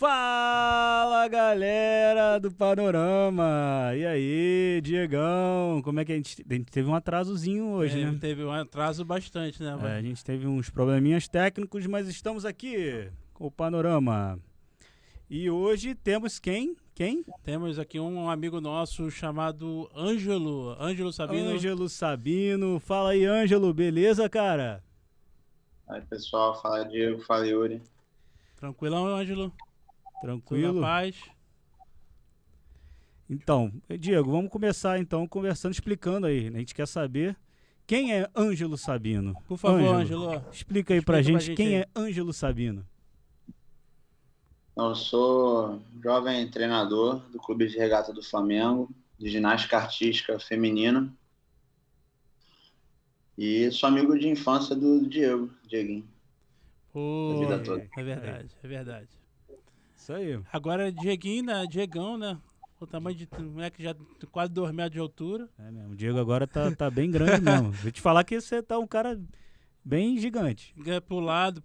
Fala, galera do Panorama! E aí, Diegão? Como é que a gente teve um atrasozinho hoje, né? Teve um atraso bastante, né? A gente teve uns probleminhas técnicos, mas estamos aqui com o Panorama. E hoje temos quem? Temos aqui um amigo nosso chamado Ângelo Sabino. Ângelo Sabino. Fala aí, Ângelo, beleza, cara? Aí, pessoal, fala Diego, fala Yuri. Tranquilão, Ângelo? Tudo na Tranquilo? paz? Então, Diego, vamos começar então conversando, explicando aí. A gente quer saber quem é Ângelo Sabino. Por favor, Ângelo. Explica aí pra gente quem é Ângelo Sabino. Eu sou jovem treinador do Clube de Regata do Flamengo, de ginástica artística feminina. E sou amigo de infância do Dieguinho. Pô, A vida toda. É verdade. Isso aí. Agora, Diegão, né? O tamanho de moleque já quase 2 metros de altura. É mesmo, o Diego agora tá bem grande mesmo. Vou te falar que você tá um cara bem gigante. Pro lado,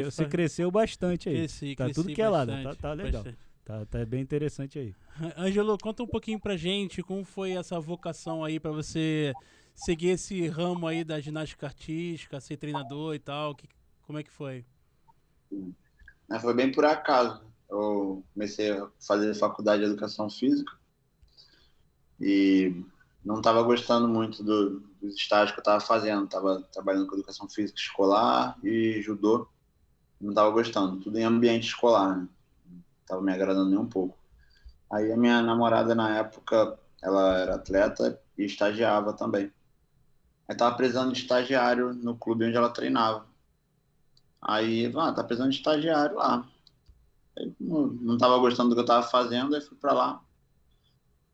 Você cresceu bastante aí. Cresci Tudo que é lado, bastante, tá legal. bastante. Tá bem interessante aí. Ângelo, conta um pouquinho pra gente como foi essa vocação aí pra você seguir esse ramo aí da ginástica artística, ser treinador e tal. Como é que foi? Foi bem por acaso. Eu comecei a fazer faculdade de educação física e não estava gostando muito dos estágios que eu estava fazendo. Estava trabalhando com educação física escolar e judô. Não estava gostando, tudo em ambiente escolar, né? Não estava me agradando nem um pouco. Aí a minha namorada, na época, ela era atleta e estagiava também. Aí estava precisando de estagiário no clube onde ela treinava. Aí, tá precisando de estagiário lá. Aí, não estava gostando do que eu estava fazendo, aí fui para lá.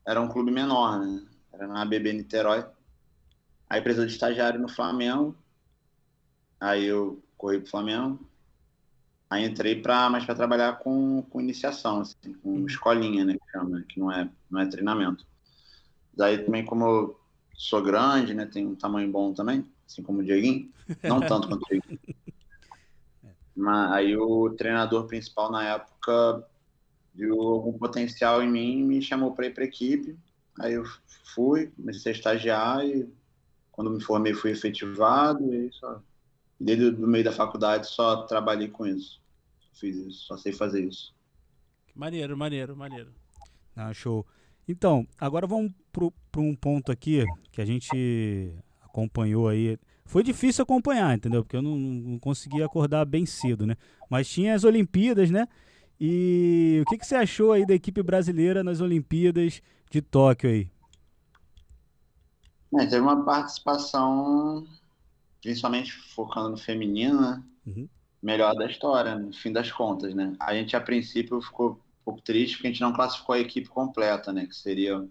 Era um clube menor, né? Era na ABB Niterói. Aí precisou de estagiário no Flamengo. Aí eu corri pro Flamengo. Aí entrei mais para trabalhar com iniciação, assim, com escolinha, né, que chama, que não é treinamento. Daí também, como eu sou grande, né, tenho um tamanho bom também, assim como o Dieguinho, não tanto quanto o Dieguinho. Mas aí o treinador principal na época viu algum potencial em mim e me chamou para ir para a equipe. Aí eu fui, comecei a estagiar e quando me formei fui efetivado e desde o meio da faculdade só trabalhei com isso. Fiz isso, só sei fazer isso. Maneiro. Ah, show. Então, agora vamos para um ponto aqui que a gente acompanhou aí. Foi difícil acompanhar, entendeu? Porque eu não consegui acordar bem cedo, né? Mas tinha as Olimpíadas, né? E o que você achou aí da equipe brasileira nas Olimpíadas de Tóquio aí? Teve uma participação, principalmente focando no feminino, né? Uhum. Melhor da história, no fim das contas, né? A gente, a princípio, ficou um pouco triste porque a gente não classificou a equipe completa, né? Que seria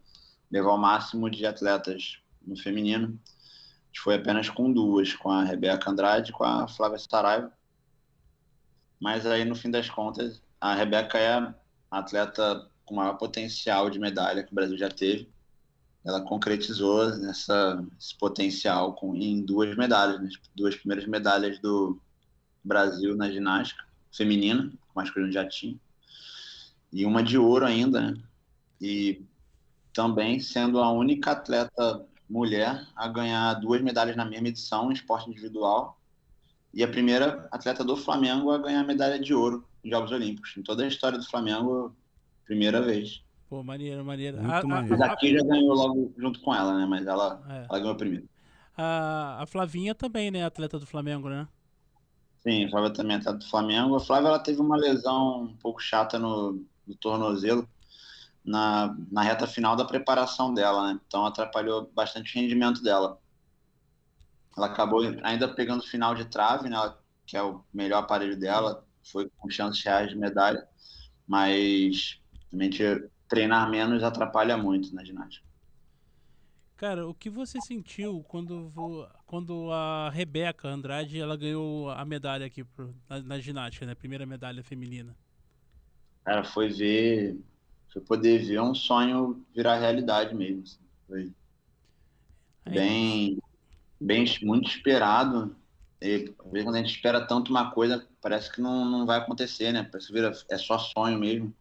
levar o máximo de atletas no feminino. A gente foi apenas com duas, com a Rebeca Andrade e com a Flávia Saraiva. Mas aí, no fim das contas, a Rebeca é a atleta com maior potencial de medalha que o Brasil já teve. Ela concretizou esse potencial em 2 medalhas, né? 2 primeiras medalhas do Brasil na ginástica feminina, o masculino já tinha, e uma de ouro ainda, né? E também sendo a única atleta mulher a ganhar 2 medalhas na mesma edição em esporte individual e a primeira atleta do Flamengo a ganhar medalha de ouro em Jogos Olímpicos. Em toda a história do Flamengo, primeira vez. Pô, maneiro. Muito maneiro. Mas aqui já ganhou logo junto com ela, né? Mas ela ganhou primeiro. A Flavinha também, né? Atleta do Flamengo, né? Sim, a Flávia também é atleta do Flamengo. A Flávia ela teve uma lesão um pouco chata no tornozelo na reta final da preparação dela, né? Então atrapalhou bastante o rendimento dela. Ela acabou ainda pegando o final de trave, né? Que é o melhor aparelho dela, foi com chances reais de medalha, mas realmente treinar menos atrapalha muito na ginástica. Cara, o que você sentiu quando a Rebeca Andrade ela ganhou a medalha aqui na ginástica, né? Primeira medalha feminina. Cara, foi poder ver um sonho virar realidade mesmo. Assim. Foi bem, muito esperado. E, às vezes, quando a gente espera tanto uma coisa, parece que não vai acontecer, né? Parece que é só sonho mesmo.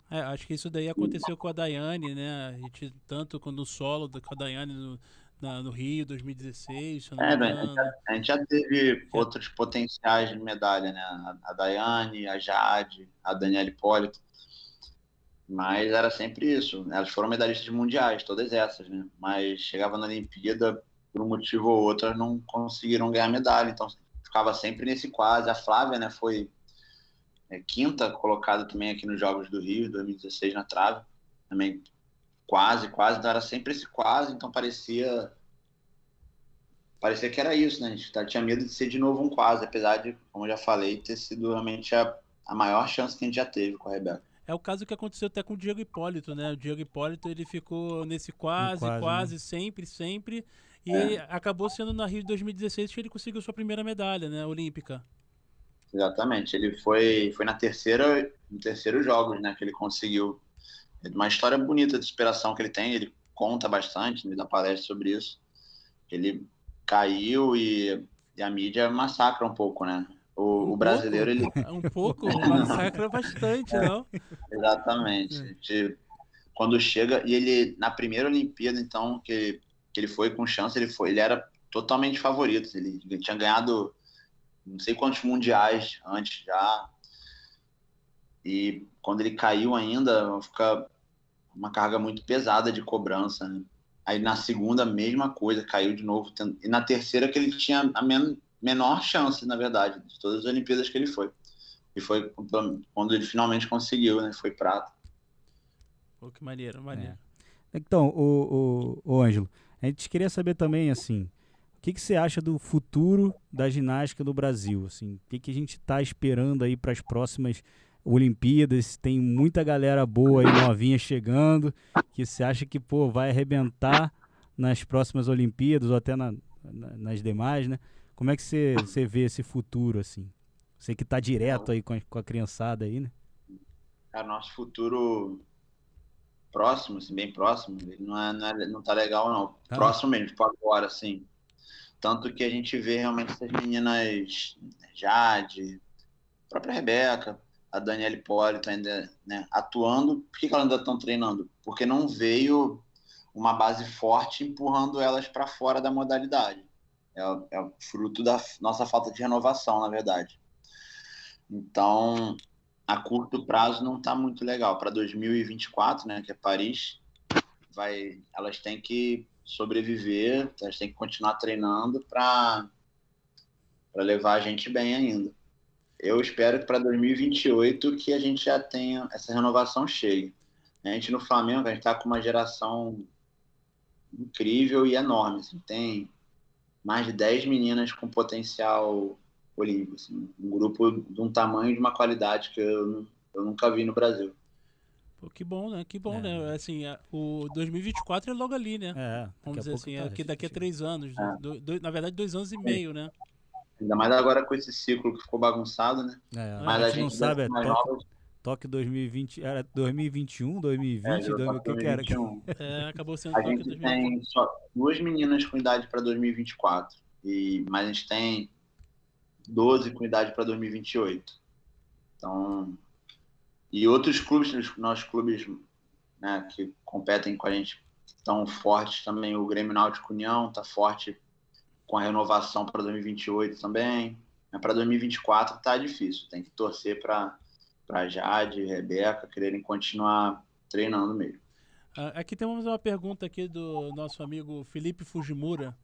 Acho que isso daí aconteceu com a Daiane, né? A gente, tanto no solo com a Daiane no Rio 2016, se eu não me engano. A gente já teve Já, outros potenciais de medalha, né? A Daiane, a Jade, a Daniela Hipólito. Mas era sempre isso. Elas foram medalhistas mundiais, todas essas, né? Mas chegava na Olimpíada, por um motivo ou outro, elas não conseguiram ganhar medalha. Então ficava sempre nesse quase. A Flávia, né, foi quinta colocada também aqui nos Jogos do Rio, 2016, na trave. Também quase, quase. Então era sempre esse quase. Então parecia que era isso, né? A gente tinha medo de ser de novo um quase, apesar de, como eu já falei, ter sido realmente a maior chance que a gente já teve com a Rebeca. É o caso que aconteceu até com o Diego Hipólito, né? O Diego Hipólito, ele ficou nesse quase, quase, sempre, sempre. E acabou sendo na Rio de 2016 que ele conseguiu sua primeira medalha, né? Olímpica. Exatamente. Ele foi no terceiro jogos, né, que ele conseguiu. Uma história bonita de superação que ele tem. Ele conta bastante, me dá palestra sobre isso. Ele caiu e a mídia massacra um pouco, né? O brasileiro, ele... Um pouco, massacra bastante, não? Exatamente. Quando chega, e ele, na primeira Olimpíada, então, que ele foi com chance, ele era totalmente favorito. Ele tinha ganhado não sei quantos mundiais antes já. E quando ele caiu ainda, fica uma carga muito pesada de cobrança, né? Aí na segunda, mesma coisa, caiu de novo. E na terceira, que ele tinha a menor chance, na verdade, de todas as Olimpíadas que ele foi. E foi quando ele finalmente conseguiu, né? Foi prata. Pô, que maneiro, maneiro. Então, o Ângelo, a gente queria saber também, assim, o que você acha do futuro da ginástica no Brasil? Assim, o que a gente está esperando aí para as próximas Olimpíadas? Tem muita galera boa aí, novinha, chegando, que você acha que, pô, vai arrebentar nas próximas Olimpíadas ou até nas demais, né? Como é que você vê esse futuro, assim? Você que está direto aí com a criançada aí, né? Nosso futuro próximo, assim, bem próximo, ele não tá legal, não. Próximo mesmo, tipo agora, assim. Tanto que a gente vê realmente essas meninas, Jade, a própria Rebeca, a Daniela Hipólito ainda, né, atuando. Por que elas ainda estão treinando? Porque não veio uma base forte empurrando elas para fora da modalidade. É fruto da nossa falta de renovação, na verdade. Então, a curto prazo não está muito legal. Para 2024, né, que é Paris, elas têm que sobreviver, elas têm que continuar treinando para levar a gente bem ainda. Eu espero que para 2028 que a gente já tenha essa renovação cheia. A gente no Flamengo, a gente está com uma geração incrível e enorme. Assim, tem mais de 10 meninas com potencial olímpico. Assim, um grupo de um tamanho e de uma qualidade que eu nunca vi no Brasil. Pô, que bom, né? Que bom, né? Assim, o 2024 é logo ali, né? Vamos dizer assim, daqui a 3 anos. Na verdade, 2 anos e meio, né? Ainda mais agora com esse ciclo que ficou bagunçado, né? Mas a gente não sabe, Tóquio 2020, era 2021, 2020, o que era? Acabou sendo Tóquio 2020. A gente tem só 2 meninas com idade para 2024, mas a gente tem 12 com idade para 2028. Então, e outros clubes, nossos clubes, né, que competem com a gente, estão fortes também. O Grêmio Náutico União está forte com a renovação para 2028 também. Para 2024 tá difícil, tem que torcer para Jade e Rebeca quererem continuar treinando mesmo. Aqui temos uma pergunta aqui do nosso amigo Felipe Fujimura.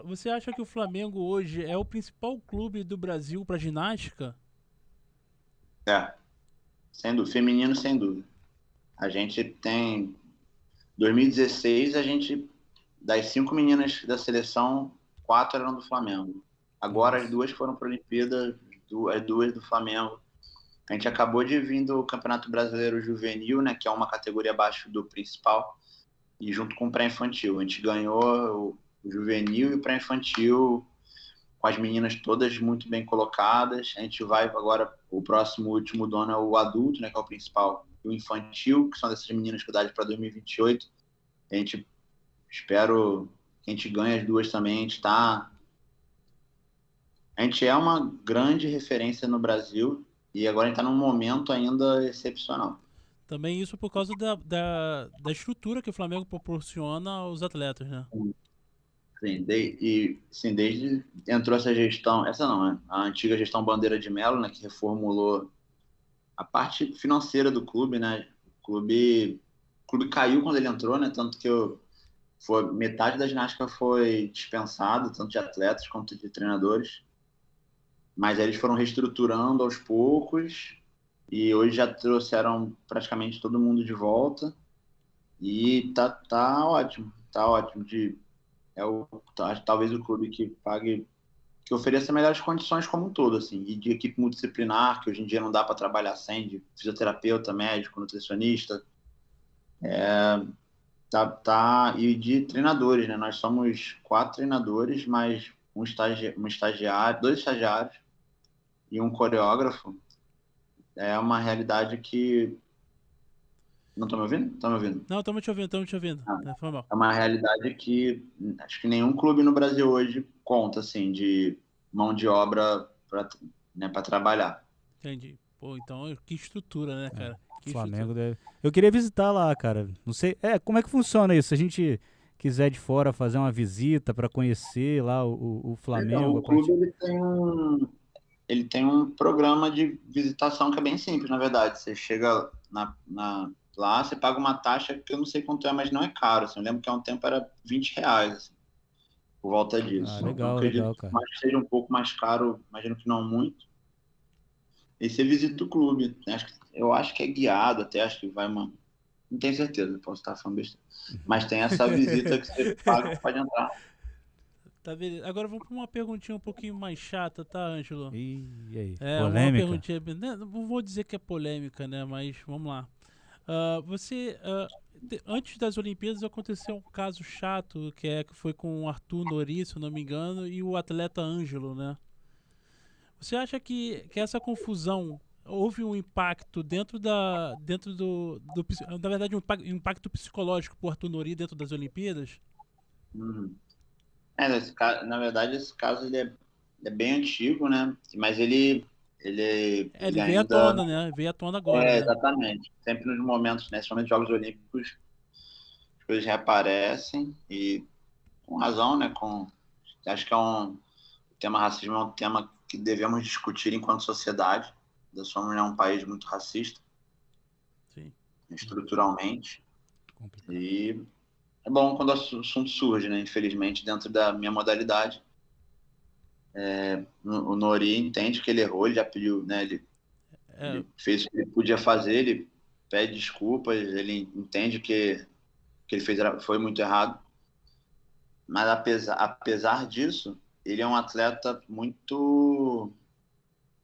Você acha que o Flamengo hoje é o principal clube do Brasil para ginástica? Sem dúvida, feminino sem dúvida. A gente tem 2016, a gente das 5 meninas da seleção, 4 eram do Flamengo. Agora as 2 foram para a Olimpíada, as 2 do Flamengo. A gente acabou de vir do Campeonato Brasileiro Juvenil, né, que é uma categoria abaixo do principal, e junto com o pré-infantil. A gente ganhou o juvenil e o pré-infantil com as meninas todas muito bem colocadas. A gente vai agora, o próximo último do ano é o adulto, né, que é o principal, e o infantil, que são dessas meninas com idade para 2028. A gente espero que a gente ganhe as 2 também. A gente está a gente é uma grande referência no Brasil e agora a gente está num momento ainda excepcional. Também isso por causa da estrutura que o Flamengo proporciona aos atletas, né? Sim, sim, desde entrou essa gestão, essa não, né? A antiga gestão Bandeira de Melo, né, que reformulou a parte financeira do clube, né? O clube caiu quando ele entrou, né? Tanto que metade da ginástica foi dispensada, tanto de atletas quanto de treinadores. Mas aí eles foram reestruturando aos poucos e hoje já trouxeram praticamente todo mundo de volta e tá ótimo, tá ótimo. Talvez o clube que ofereça melhores condições como um todo, assim, e de equipe multidisciplinar, que hoje em dia não dá para trabalhar sem, de fisioterapeuta, médico, nutricionista, e de treinadores, né? Nós somos 4 treinadores, mais um estagiário, 2 estagiários e um coreógrafo. É uma realidade que... Não estão me ouvindo? Estão me ouvindo? Não, estamos te ouvindo. Ah, Foi mal. é uma realidade que acho que nenhum clube no Brasil hoje conta, assim, de mão de obra para, né, para trabalhar. Entendi. Pô, então que estrutura, né, cara? Que Flamengo estrutura. deve... Eu queria visitar lá, cara. Não sei. Como é que funciona isso? Se a gente quiser de fora fazer uma visita para conhecer lá o Então, Flamengo, a o clube partir. ele tem um programa de visitação que é bem simples, na verdade. Você chega lá, você paga uma taxa que eu não sei quanto é, mas não é caro. Assim. Eu lembro que há um tempo era R$ 20, assim, por volta Ah, disso. Eu legal, acredito legal, que cara. mais que seja um pouco mais caro, imagino que não muito. E você visita o clube. Eu acho que é guiado, até acho que vai uma. Não tenho certeza, posso estar falando besteira. Mas tem essa visita que você paga, pode entrar. Tá beleza. Agora vamos para uma perguntinha um pouquinho mais chata, tá, Ângelo? E aí? Uma Polêmica? perguntinha. Né, não vou dizer que é polêmica, né? Mas vamos lá. Antes das Olimpíadas aconteceu um caso chato que foi com o Arthur Nori, se eu não me engano, e o atleta Ângelo, né? Você acha que essa confusão houve um impacto dentro na verdade um impacto psicológico pro Arthur Nori dentro das Olimpíadas? Uhum. Na verdade, esse caso ele é bem antigo, né? Mas ele Ele veio à ainda. tona, né? Veio à tona agora, né? Exatamente. Sempre nos momentos, né? Principalmente Jogos Olímpicos, as coisas reaparecem e com razão, né? Acho que o tema racismo é um tema que devemos discutir enquanto sociedade. Nós somos, né, um país muito racista, Sim. estruturalmente. Complicado. E é bom quando o assunto surge, né? Infelizmente, dentro da minha modalidade. O Nori entende que ele errou, ele já pediu, né? É, Ele fez o que ele podia fazer, ele pede desculpas, ele entende que ele fez foi muito errado. Mas apesar disso, ele é um atleta muito.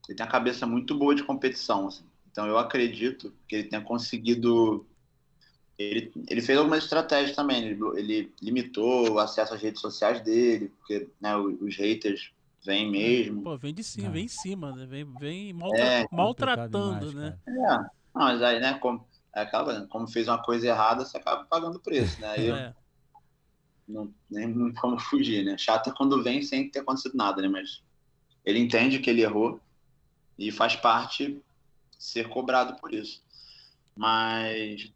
Ele tem a cabeça muito boa de competição. Assim. Então eu acredito que ele tenha conseguido. Ele fez algumas estratégias também. Ele limitou o acesso às redes sociais dele, porque, né, os haters vêm mesmo. pô, vem de cima, vem Ah, em cima, né? Vem complicado maltratando, demais, né? cara. Não, mas aí, né, como fez uma coisa errada, você acaba pagando o preço, né? Aí É, não, nem como fugir, né? Chato é quando vem sem ter acontecido nada, né? Mas ele entende que ele errou e faz parte ser cobrado por isso. Mas,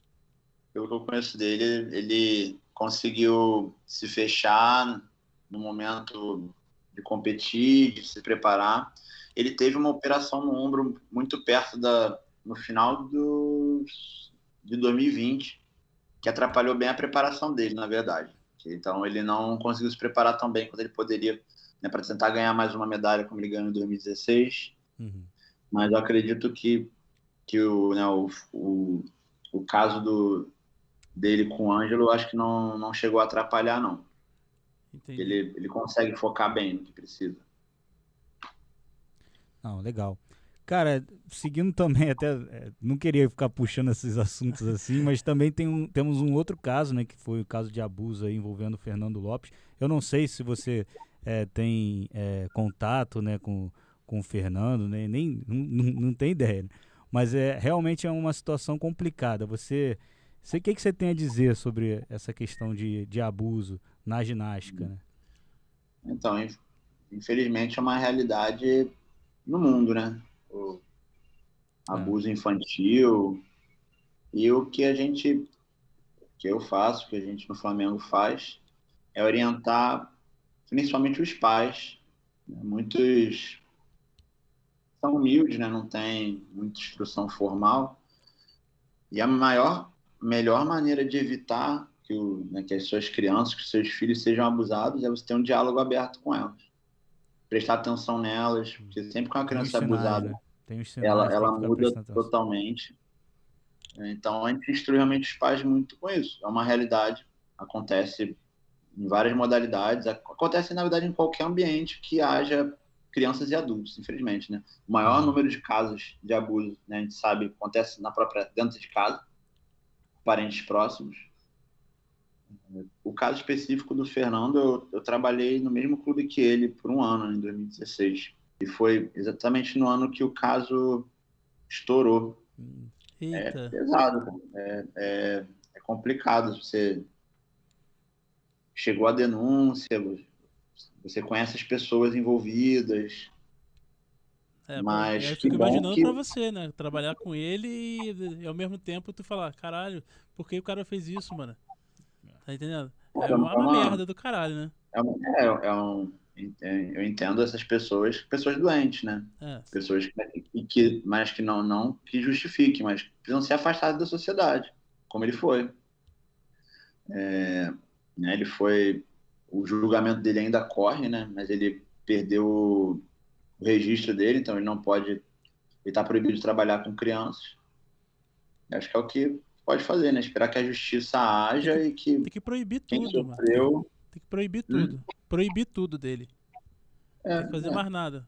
pelo que eu conheço dele, ele conseguiu se fechar no momento de competir, de se preparar. Ele teve uma operação no ombro muito perto no final de 2020, que atrapalhou bem a preparação dele, na verdade. Então, ele não conseguiu se preparar tão bem quanto ele poderia, né, para tentar ganhar mais uma medalha como ele ganhou em 2016. Uhum. Mas eu acredito que o caso dele com o Ângelo, eu acho que não chegou a atrapalhar, não. entendi. Ele consegue focar bem no que precisa. Não, legal. Cara, seguindo também, até não queria ficar puxando esses assuntos assim, mas também temos um outro caso, né, que foi o caso de abuso aí envolvendo o Fernando Lopes. Eu não sei se você tem contato, né, com o Fernando, né, nem não tem ideia, né? Mas realmente é uma situação complicada. O que você tem a dizer sobre essa questão de abuso na ginástica, né? Então, infelizmente, é uma realidade no mundo, né? O abuso infantil. E o que eu faço, que a gente no Flamengo faz, é orientar principalmente os pais. Muitos são humildes, né? Não tem muita instrução formal. E a melhor maneira de evitar que as suas crianças, que os seus filhos sejam abusados é você ter um diálogo aberto com elas. Prestar atenção nelas, porque sempre que uma Tem os criança é sinais, abusada, né? Tem os sinais, tem ela que ficar muda prestando atenção. totalmente. Então, a gente instrui realmente os pais muito com isso. É uma realidade, acontece em várias modalidades, acontece, na verdade, em qualquer ambiente que haja crianças e adultos, infelizmente, né? O maior número de casos de abuso, né, a gente sabe, acontece dentro de casa, parentes próximos. O caso específico do Fernando, eu trabalhei no mesmo clube que ele por um ano, em 2016. E foi exatamente no ano que o caso estourou. É Eita. pesado, é complicado. Você chegou à denúncia, você conhece as pessoas envolvidas, mas Eu que fico bom imaginando que pra você, né? Trabalhar com ele e ao mesmo tempo tu falar, caralho, por que o cara fez isso, mano? Tá entendendo? É uma merda do caralho, né? eu entendo essas pessoas doentes, né? É. Pessoas mas que não que justifiquem, mas precisam ser afastadas da sociedade, como ele foi. Né? O julgamento dele ainda corre, né? Mas ele perdeu o registro dele, então ele não pode, ele está proibido de trabalhar com crianças. Eu acho que é o que pode fazer, né? Esperar que a justiça haja e que Tem que proibir quem tudo, mano. sofreu. Tem que proibir tudo. Proibir tudo dele. É, Tem que fazer mais nada.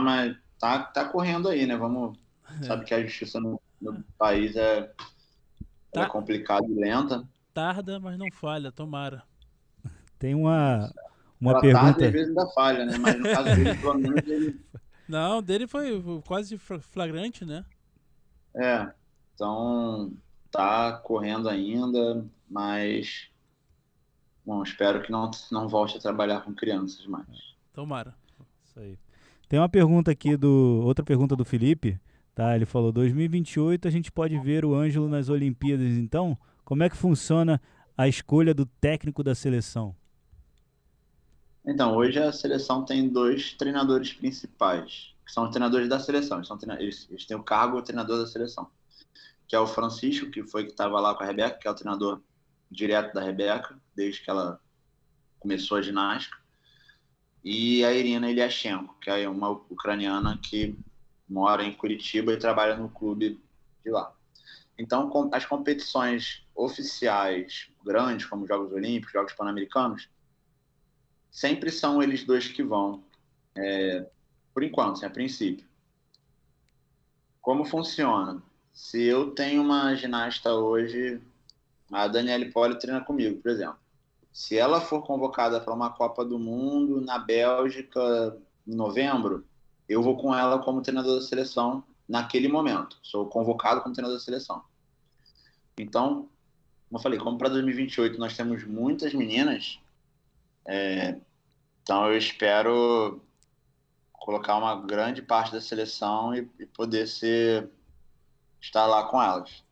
mas tá correndo aí, né? Sabe que a justiça no país ela é Tá, complicada e lenta. tarda, mas não falha, tomara. Tem uma Ela tarda e às pergunta. vezes ainda falha, né? Mas no caso dele, pelo menos ele Não, dele foi quase flagrante, né? é. Então tá correndo ainda, mas bom, espero que não volte a trabalhar com crianças mais. Tomara. Isso aí. Tem uma pergunta aqui outra pergunta do Felipe, tá? Ele falou: 2028 a gente pode ver o Ângelo nas Olimpíadas, então? Como é que funciona a escolha do técnico da seleção? Então, hoje a seleção tem dois treinadores principais, que são os treinadores da seleção. Eles têm o cargo de treinador da seleção, que é o Francisco, que estava lá com a Rebeca, que é o treinador direto da Rebeca, desde que ela começou a ginástica, e a Irina Ilyashenko, que é uma ucraniana que mora em Curitiba e trabalha no clube de lá. Então, as competições oficiais grandes, como Jogos Olímpicos, Jogos Pan-Americanos, sempre são eles dois que vão, por enquanto, assim, a princípio. Como funciona? Se eu tenho uma ginasta hoje, a Daniele Poli treina comigo, por exemplo. Se ela for convocada para uma Copa do Mundo na Bélgica em novembro, eu vou com ela como treinador da seleção naquele momento. Sou convocado como treinador da seleção. Então, como eu falei, como para 2028 nós temos muitas meninas, então eu espero colocar uma grande parte da seleção e poder estar lá com elas.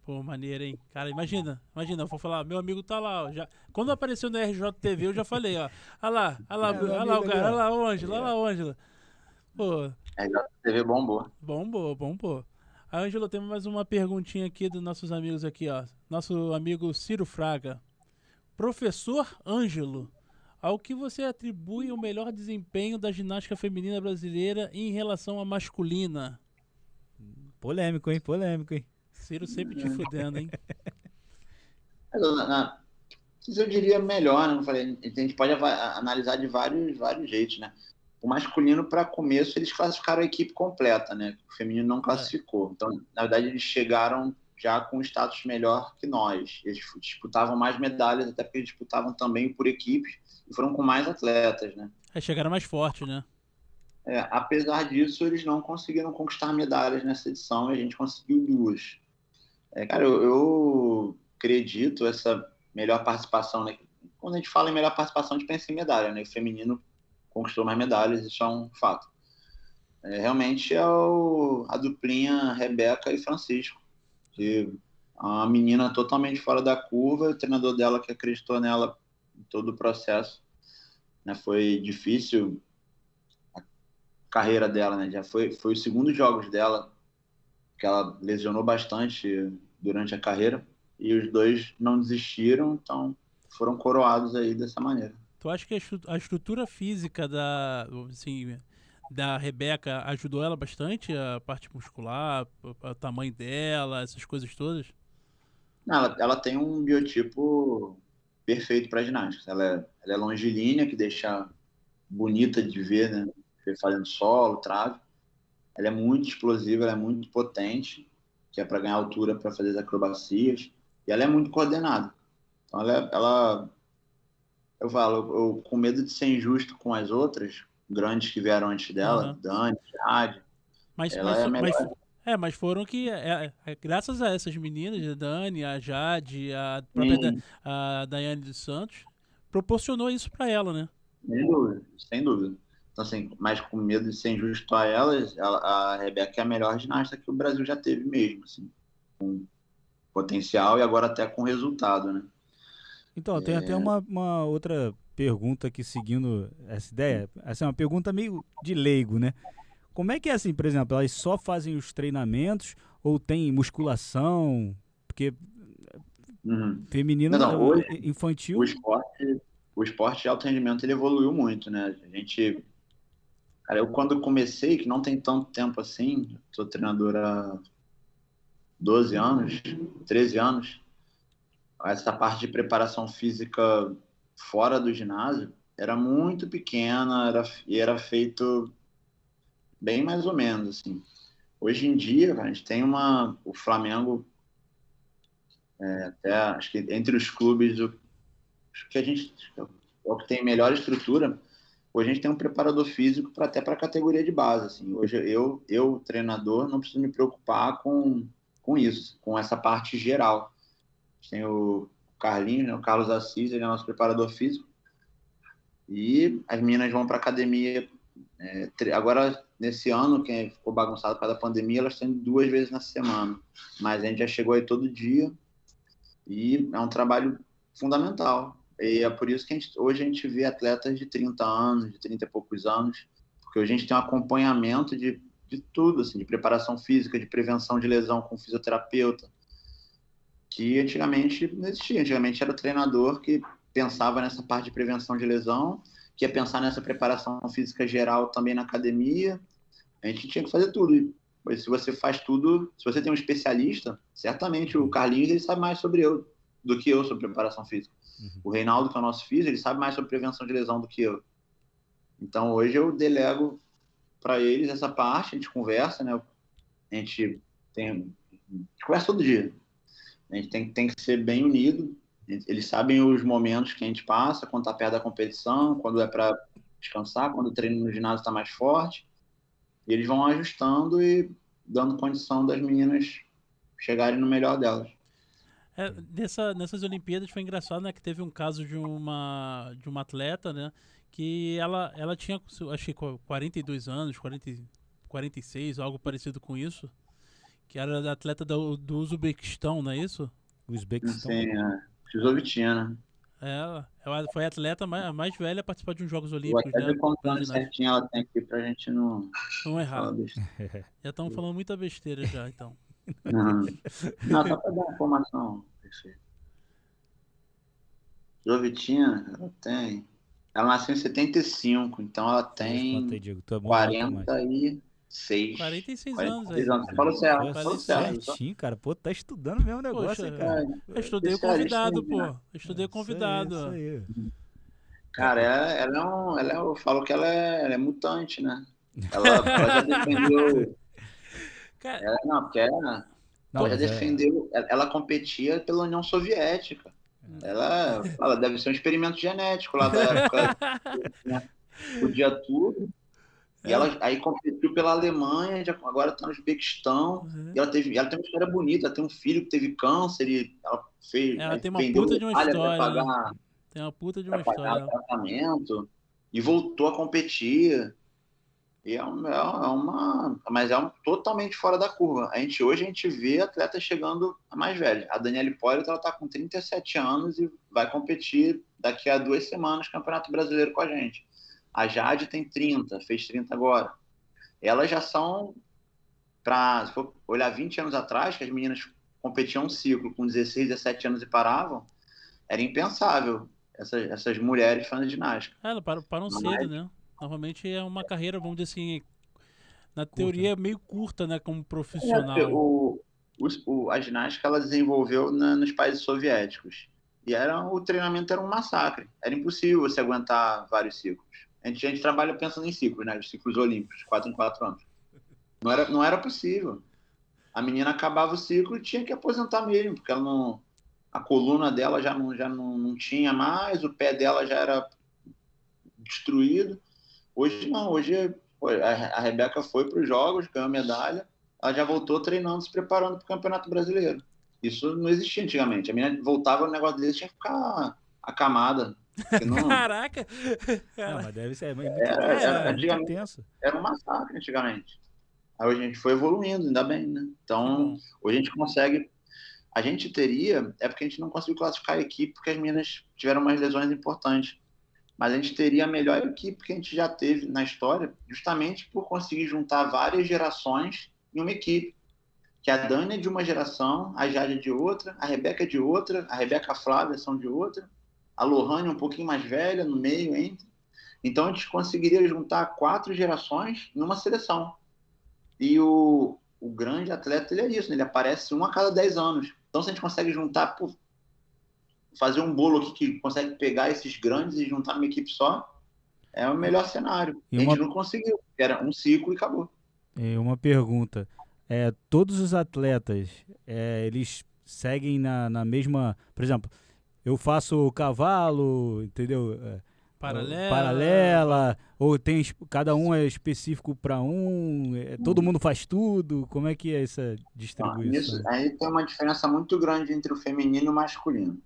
Pô, maneiro, hein? Cara, imagina, eu vou falar, meu amigo tá lá, ó. Quando apareceu no RJTV, eu já falei, ó. Olha lá o cara, olha lá o Ângelo, olha lá o Ângelo. Pô, RJTV bombou. bombou. A Ângelo, temos mais uma perguntinha aqui dos nossos amigos aqui, ó. Nosso amigo Ciro Fraga. Professor Ângelo, ao que você atribui o melhor desempenho da ginástica feminina brasileira em relação à masculina? Polêmico, hein? Ciro sempre te fudendo, hein? Eu diria melhor, né? Eu falei, a gente pode analisar de vários jeitos, né? O masculino, para começo, eles classificaram a equipe completa, né? O feminino não classificou. Então, na verdade, eles chegaram já com um status melhor que nós. Eles disputavam mais medalhas, até porque eles disputavam também por equipes e foram com mais atletas, né? Aí chegaram mais forte, né? Apesar disso, eles não conseguiram conquistar medalhas nessa edição e a gente conseguiu duas. Cara, eu acredito essa melhor participação, né? quando a gente fala em melhor participação, a gente pensa em medalha, né? O feminino conquistou mais medalhas, isso é um fato. Realmente é a duplinha Rebeca e Francisco, que a menina totalmente fora da curva, o treinador dela que acreditou nela em todo o processo, né? Foi difícil a carreira dela, né? Já foi os segundos jogos dela que ela lesionou bastante durante a carreira, e os dois não desistiram, então foram coroados aí dessa maneira. Tu acha que a estrutura física assim, da Rebeca ajudou ela bastante? A parte muscular, o tamanho dela, essas coisas todas? Ela tem um biotipo perfeito para ginástica. Ela é longilínea, que deixa bonita de ver, né? Fazendo solo, trave. Ela é muito explosiva, ela é muito potente, que é para ganhar altura para fazer as acrobacias. E ela é muito coordenada. Então, eu falo, eu com medo de ser injusto com as outras grandes que vieram antes dela, Dani, Jade, ela é a melhor. Mas foram graças a essas meninas, a Dani, a Jade, a própria a Daiane dos Santos, proporcionou isso para ela, né? Sem dúvida, sem dúvida. Então, assim, mas com medo de ser injusto a elas, a Rebeca é a melhor ginasta que o Brasil já teve mesmo, assim, com potencial e agora até com resultado, né? Então, tem até uma outra pergunta aqui seguindo essa ideia. Essa é uma pergunta meio de leigo, né? Como é que é assim, por exemplo, elas só fazem os treinamentos ou tem musculação? Porque feminino, hoje, infantil... O esporte de alto rendimento, ele evoluiu muito, né? Cara, eu quando comecei, que não tem tanto tempo assim, sou treinador há 12 anos, 13 anos, essa parte de preparação física fora do ginásio era muito pequena e era feito bem mais ou menos, assim. Hoje em dia, a gente tem o Flamengo, até acho que entre os clubes que a gente é o que tem melhor estrutura, hoje a gente tem um preparador físico até para a categoria de base, assim. Hoje eu, treinador, não preciso me preocupar com isso, com essa parte geral. A gente tem o Carlinhos, né, o Carlos Assis, ele é nosso preparador físico, e as meninas vão para academia. Agora, nesse ano, que ficou bagunçado por causa da pandemia, elas estão indo 2 vezes na semana, mas a gente já chegou aí todo dia, e é um trabalho fundamental. E é por isso que hoje a gente vê atletas de 30 anos, de 30 e poucos anos, porque hoje a gente tem um acompanhamento de tudo, assim, de preparação física, de prevenção de lesão com fisioterapeuta, que antigamente não existia. Antigamente era o treinador que pensava nessa parte de prevenção de lesão, que ia pensar nessa preparação física geral também na academia. A gente tinha que fazer tudo. E se você faz tudo, se você tem um especialista, certamente o Carlinhos ele sabe mais do que eu sobre preparação física. O Reinaldo, que é o nosso físico, ele sabe mais sobre prevenção de lesão do que eu. Então, hoje eu delego para eles essa parte, a gente conversa, né? A gente conversa todo dia. A gente tem que ser bem unido. Eles sabem os momentos que a gente passa, quando está perto da competição, quando é para descansar, quando o treino no ginásio está mais forte. E eles vão ajustando e dando condição das meninas chegarem no melhor delas. Nessas Olimpíadas foi engraçado, né, que teve um caso de uma atleta, né, que ela tinha, acho que 42 anos, 46, algo parecido com isso, que era da atleta do Uzbequistão, não é isso? Uzbequistão. Sim, Chisovitina. Ela foi a atleta mais velha a participar de uns Jogos Olímpicos, né? Quantos anos certinho ela tem aqui pra gente não errar. Já estamos falando muita besteira já, então. Não, só para dar uma informação perfeita. Jovitinha, ela nasceu em 75, então ela tem 46 anos aí. Você falou certo. Certinho, cara. Pô, tá estudando mesmo o negócio, Poxa, cara. Eu estudei convidado, pô. Eu estudei convidado. Isso aí. Cara, eu falo que ela é mutante, né? Ela já defendeu... Ela já defendeu... Ela competia pela União Soviética. Ela deve ser um experimento genético lá da época. Podia tudo. E ela aí competiu pela Alemanha, agora está no Uzbequistão. E ela tem uma história bonita. Ela tem um filho que teve câncer e ela tem uma puta de uma história. Tem uma puta de uma para pagar história. o tratamento e voltou a competir. E mas totalmente fora da curva. Hoje a gente vê atletas chegando a mais velhos. A Daniela Hipólito, ela está com 37 anos e vai competir daqui a 2 semanas no Campeonato Brasileiro com a gente. A Jade tem 30, fez 30 agora. Elas já são, se for olhar 20 anos atrás, que as meninas competiam um ciclo com 16, 17 anos e paravam, era impensável essas mulheres fazendo ginástica. Elas param cedo, né? Normalmente é uma carreira, vamos dizer assim, na teoria meio curta, né? Como profissional. A ginástica ela desenvolveu nos países soviéticos. E o treinamento era um massacre. Era impossível você aguentar vários ciclos. A gente trabalha pensando em ciclos, né? Os ciclos olímpicos, 4 em 4 anos. Não era possível. A menina acabava o ciclo e tinha que aposentar mesmo, porque a coluna dela já não tinha mais, o pé dela já era destruído. Hoje não, hoje a Rebeca foi para os Jogos, ganhou medalha, ela já voltou treinando, se preparando para o Campeonato Brasileiro. Isso não existia antigamente. A menina voltava no negócio desse, tinha que ficar acamada. Caraca! Não, mas deve ser é muito tenso. Era um massacre antigamente. Aí hoje a gente foi evoluindo, ainda bem, né? Então, hoje a gente consegue... A gente teria... É porque a gente não conseguiu classificar a equipe, porque as meninas tiveram umas lesões importantes. Mas a gente teria a melhor equipe que a gente já teve na história, justamente por conseguir juntar várias gerações em uma equipe. Que a Dani é de uma geração, a Jade é de outra, a Rebeca é de outra, a Rebeca e a Flávia são de outra, a Lohane é um pouquinho mais velha, no meio, entre. Então, a gente conseguiria juntar 4 gerações numa seleção. E o grande atleta, ele é isso, né? Ele aparece 1 a cada 10 anos. Então, se a gente consegue juntar, fazer um bolo aqui que consegue pegar esses grandes e juntar numa equipe só, é o melhor cenário. A gente não conseguiu, era um ciclo e acabou. E uma pergunta, todos os atletas, eles seguem na mesma, por exemplo, eu faço cavalo, entendeu? Paralela, ou cada um é específico para todo mundo faz tudo, como é que é essa distribuição? Aí tem uma diferença muito grande entre o feminino e o masculino.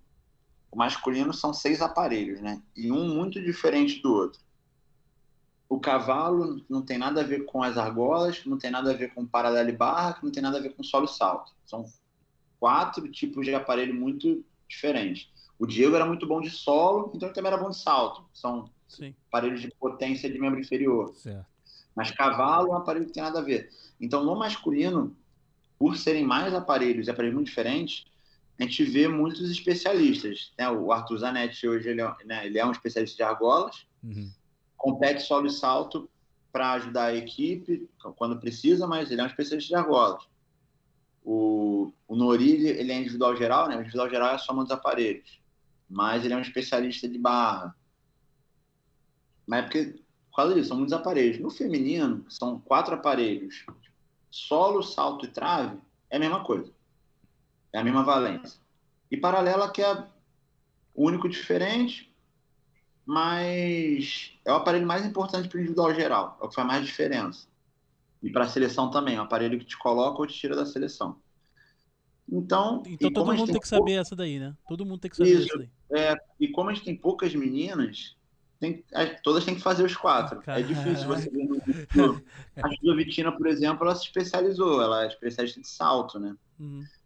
O masculino são 6 aparelhos, né? E um muito diferente do outro. O cavalo não tem nada a ver com as argolas, não tem nada a ver com paralela e barra, não tem nada a ver com solo e salto. São 4 tipos de aparelho muito diferentes. O Diego era muito bom de solo, então ele também era bom de salto. São aparelhos de potência de membro inferior. Certo. Mas cavalo é um aparelho que tem nada a ver. Então, no masculino, por serem mais aparelhos e aparelhos muito diferentes, a gente vê muitos especialistas. Né? O Arthur Zanetti, hoje, ele é um especialista de argolas, compete solo e salto para ajudar a equipe quando precisa, mas ele é um especialista de argolas. O Nori, ele é individual geral, né? O individual geral é a soma dos aparelhos, mas ele é um especialista de barra. Mas é porque, por causa disso, são muitos aparelhos. No feminino, são 4 aparelhos. Solo, salto e trave é a mesma coisa. É a mesma valência. E paralela, que é o único diferente, mas é o aparelho mais importante para o individual geral. É o que faz mais diferença. E para a seleção também. É um aparelho que te coloca ou te tira da seleção. Então todo mundo tem que saber essa daí, né? Todo mundo tem que saber essa daí. E como a gente tem poucas meninas, todas têm que fazer os 4. É difícil você ver no vídeo. A Júlia Vitina, por exemplo, ela se especializou. Ela é especialista de salto, né?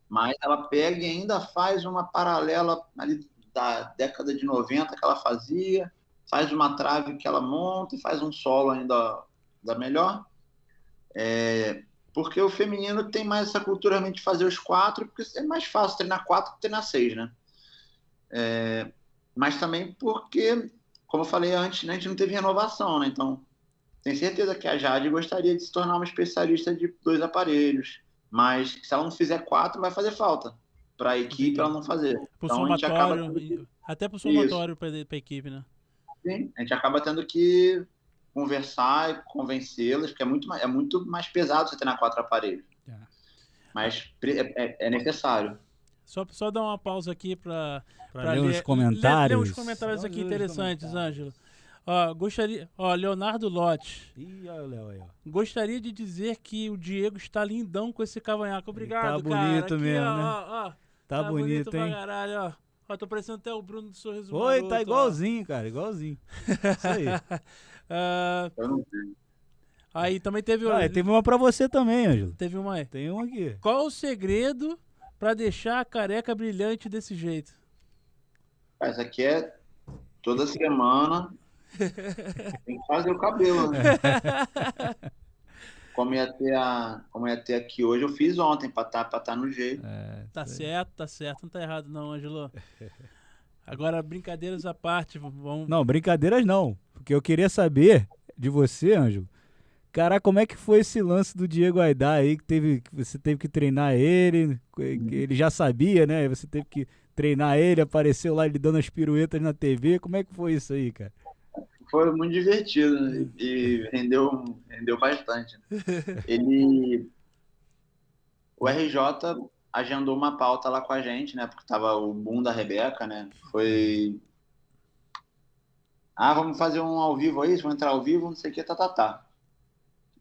Mas ela pega e ainda faz uma paralela ali da década de 90 que ela fazia, faz uma trave que ela monta e faz um solo ainda melhor. Porque o feminino tem mais essa cultura realmente de fazer os 4, porque é mais fácil treinar 4 que treinar 6, né? Mas também porque, como eu falei antes, né, a gente não teve renovação, né? Então, tenho certeza que a Jade gostaria de se tornar uma especialista de 2 aparelhos, mas se ela não fizer 4, vai fazer falta para a equipe ela não fazer. Então, a gente acaba até pro somatório para a equipe, né? Sim, a gente acaba tendo que conversar e convencê-las, porque é muito mais pesado você treinar 4 aparelhos. Mas é necessário. Só dar uma pausa aqui para ler os comentários. Ler uns comentários aqui interessantes, Ângelo. Leonardo Lotti. Gostaria de dizer que o Diego está lindão com esse cavanhaque. Obrigado, tá bonito cara. Mesmo, né? Tá bonito, hein? Pra caralho, Ó, tô parecendo até o Bruno do Sorriso Oi, Maroto, tá ó. igualzinho, cara, igualzinho. Isso aí. Ah, Eu não vi. aí também teve, Ah, teve uma pra você também, Ângelo. teve uma aí. Tem uma aqui. Qual o segredo pra deixar a careca brilhante desse jeito? Essa aqui é toda semana. Tem que fazer o cabelo, né? Como ia ter aqui hoje, eu fiz ontem pra tá no jeito. Tá Isso aí. certo, não tá errado não, Ângelo. Agora, brincadeiras à parte, vamos... Não, brincadeiras não. Porque eu queria saber de você, Ângelo. Caraca, como é que foi esse lance do Diego Aidar aí, que você teve que treinar ele, ele já sabia, né? Você teve que treinar ele, apareceu lá ele dando as piruetas na TV. Como é que foi isso aí, cara? Foi muito divertido, né? E rendeu bastante. O RJ agendou uma pauta lá com a gente, né? Porque tava o boom da Rebeca, né? Foi... vamos fazer um ao vivo aí, vamos entrar ao vivo, não sei o que, tá.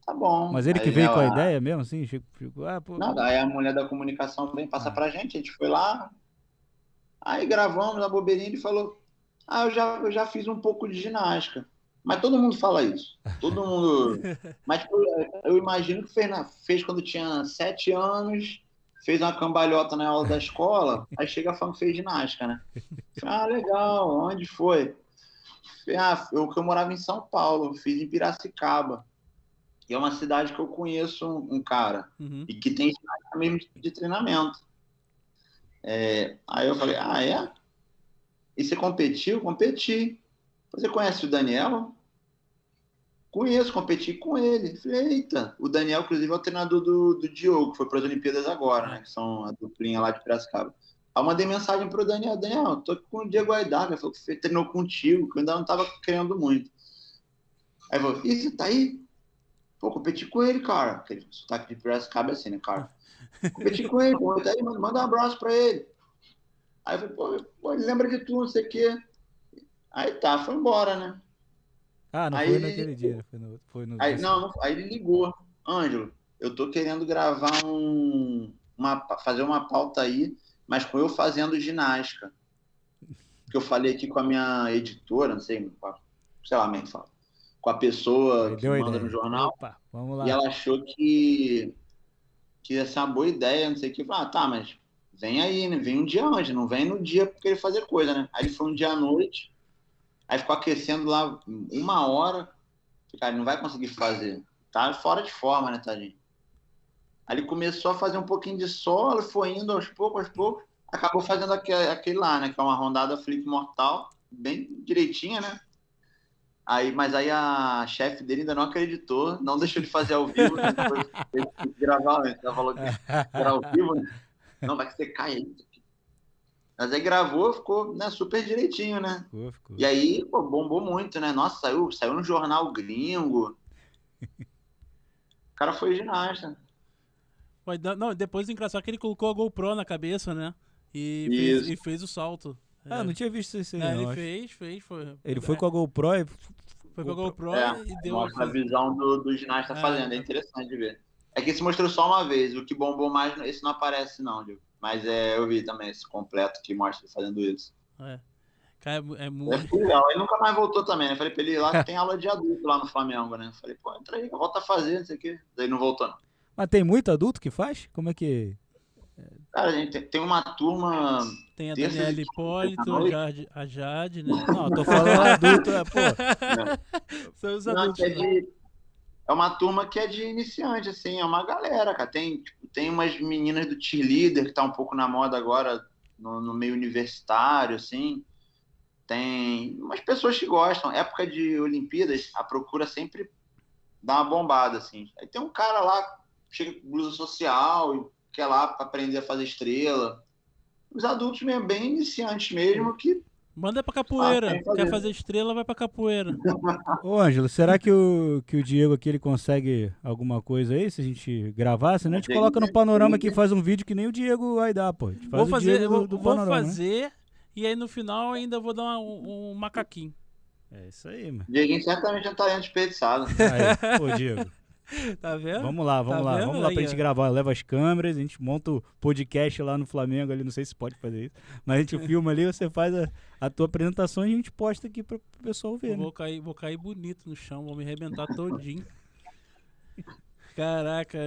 Tá bom. Mas ele que Aí, veio né, com a ideia mesmo, assim? Pô. Não, daí a mulher da comunicação vem passar pra gente, a gente foi lá, aí gravamos a bobeirinha e ele falou, eu já fiz um pouco de ginástica. Mas todo mundo fala isso. Todo mundo... Mas tipo, eu imagino que fez quando tinha 7 anos, fez uma cambalhota na aula da escola, aí chega falando que fez ginástica, né? Legal, onde foi? Eu morava em São Paulo, fiz em Piracicaba. E é uma cidade que eu conheço um cara, Uhum. e que tem ginástica mesmo de treinamento. Aí eu falei, é? E você competiu? Competi. Você conhece o Daniel? Conheço, competi com ele. Falei, eita, o Daniel, inclusive, é o treinador do Diogo, que foi para as Olimpíadas agora, né? Que são a duplinha lá de Piracicaba. Aí eu mandei mensagem pro Daniel, tô aqui com o Diego Aidar, ele falou que treinou contigo, que eu ainda não estava querendo muito. Aí eu falei, e você tá aí? Pô, competi com ele, cara. Aquele sotaque de Piracicaba é assim, né, cara? Competi com ele, pô, tá aí, manda um abraço pra ele. Aí eu falei, pô, ele lembra de tu, não sei o quê. Aí tá, foi embora, né? Não Aí foi ele naquele dia, foi no Aí, dia não, aí ele ligou. Ângelo, eu tô querendo gravar fazer uma pauta aí, mas com eu fazendo ginástica. Que eu falei aqui com a minha editora, não sei, sei lá como é que fala, com a pessoa Aí que deu a manda no ideia. jornal, Opa, vamos e lá. ela achou que ia ser uma boa ideia, não sei o que. Eu falei, tá, mas vem aí, né? Vem um dia antes, não vem no dia porque ele fazer coisa, né? Aí ele foi um dia à noite, aí ficou aquecendo lá 1 hora. Cara, ele não vai conseguir fazer. Tá fora de forma, né, tadinho? Aí ele começou a fazer um pouquinho de solo, foi indo aos poucos, acabou fazendo aquele lá, né, que é uma rondada flip mortal, bem direitinha, né? Mas aí a chefe dele ainda não acreditou, não deixou ele fazer ao vivo, né? Depois teve que gravar antes, ela falou que era ao vivo, né? Não, vai que você cai aí. Mas aí gravou, ficou, né, super direitinho, né? Ficou. E aí, pô, bombou muito, né? Nossa, saiu no jornal gringo. O cara foi ginasta. Não, depois o engraçado é que ele colocou a GoPro na cabeça, né? E fez o salto. Eu não tinha visto isso aí, Não, não. ele fez. Ele foi com a GoPro e... Foi com a GoPro e deu... Mostra a visão do ginasta fazendo, é interessante de ver. É que esse mostrou só uma vez, o que bombou mais, esse não aparece não, Diego. Mas eu vi também esse completo que mostra ele fazendo isso. Cara, é muito... legal, ele nunca mais voltou também, né? Falei pra ele lá que tem aula de adulto lá no Flamengo, né? Falei, pô, entra aí, volta a fazer, não sei o quê. Daí não voltou, não. Mas tem muito adulto que faz? Como é que... Cara, a gente tem uma turma... Tem a Daniela Hipólito, a Jade, né? Não, tô falando adulto, São os adultos. É uma turma que é de iniciante, assim, é uma galera, cara. Tem umas meninas do cheerleader que tá um pouco na moda agora no meio universitário, assim. Tem umas pessoas que gostam. Época de Olimpíadas, a procura sempre dá uma bombada, assim. Aí tem um cara lá, chega com blusa social e quer lá pra aprender a fazer estrela. Os adultos mesmo, bem iniciantes mesmo, que... Manda pra capoeira. Quer fazer estrela, vai pra capoeira. Ô, Ângelo, será que o Diego aqui ele consegue alguma coisa aí? Se a gente gravar, senão a gente coloca no panorama aqui e faz um vídeo que nem o Diego vai dar, pô. Vou fazer, né? E aí no final ainda vou dar um macaquinho. É isso aí, mano. Dieguinho certamente é um talento desperdiçado. Aí, pô, Diego. Tá vendo? Vamos lá, Tá vendo? vamos lá pra Aí, gente ó. gravar. Leva as câmeras, a gente monta o podcast lá no Flamengo ali, não sei se pode fazer isso. Mas a gente filma ali, você faz a tua apresentação e a gente posta aqui pro pessoal ver, Eu né? vou cair bonito no chão, vou me arrebentar todinho. Caraca.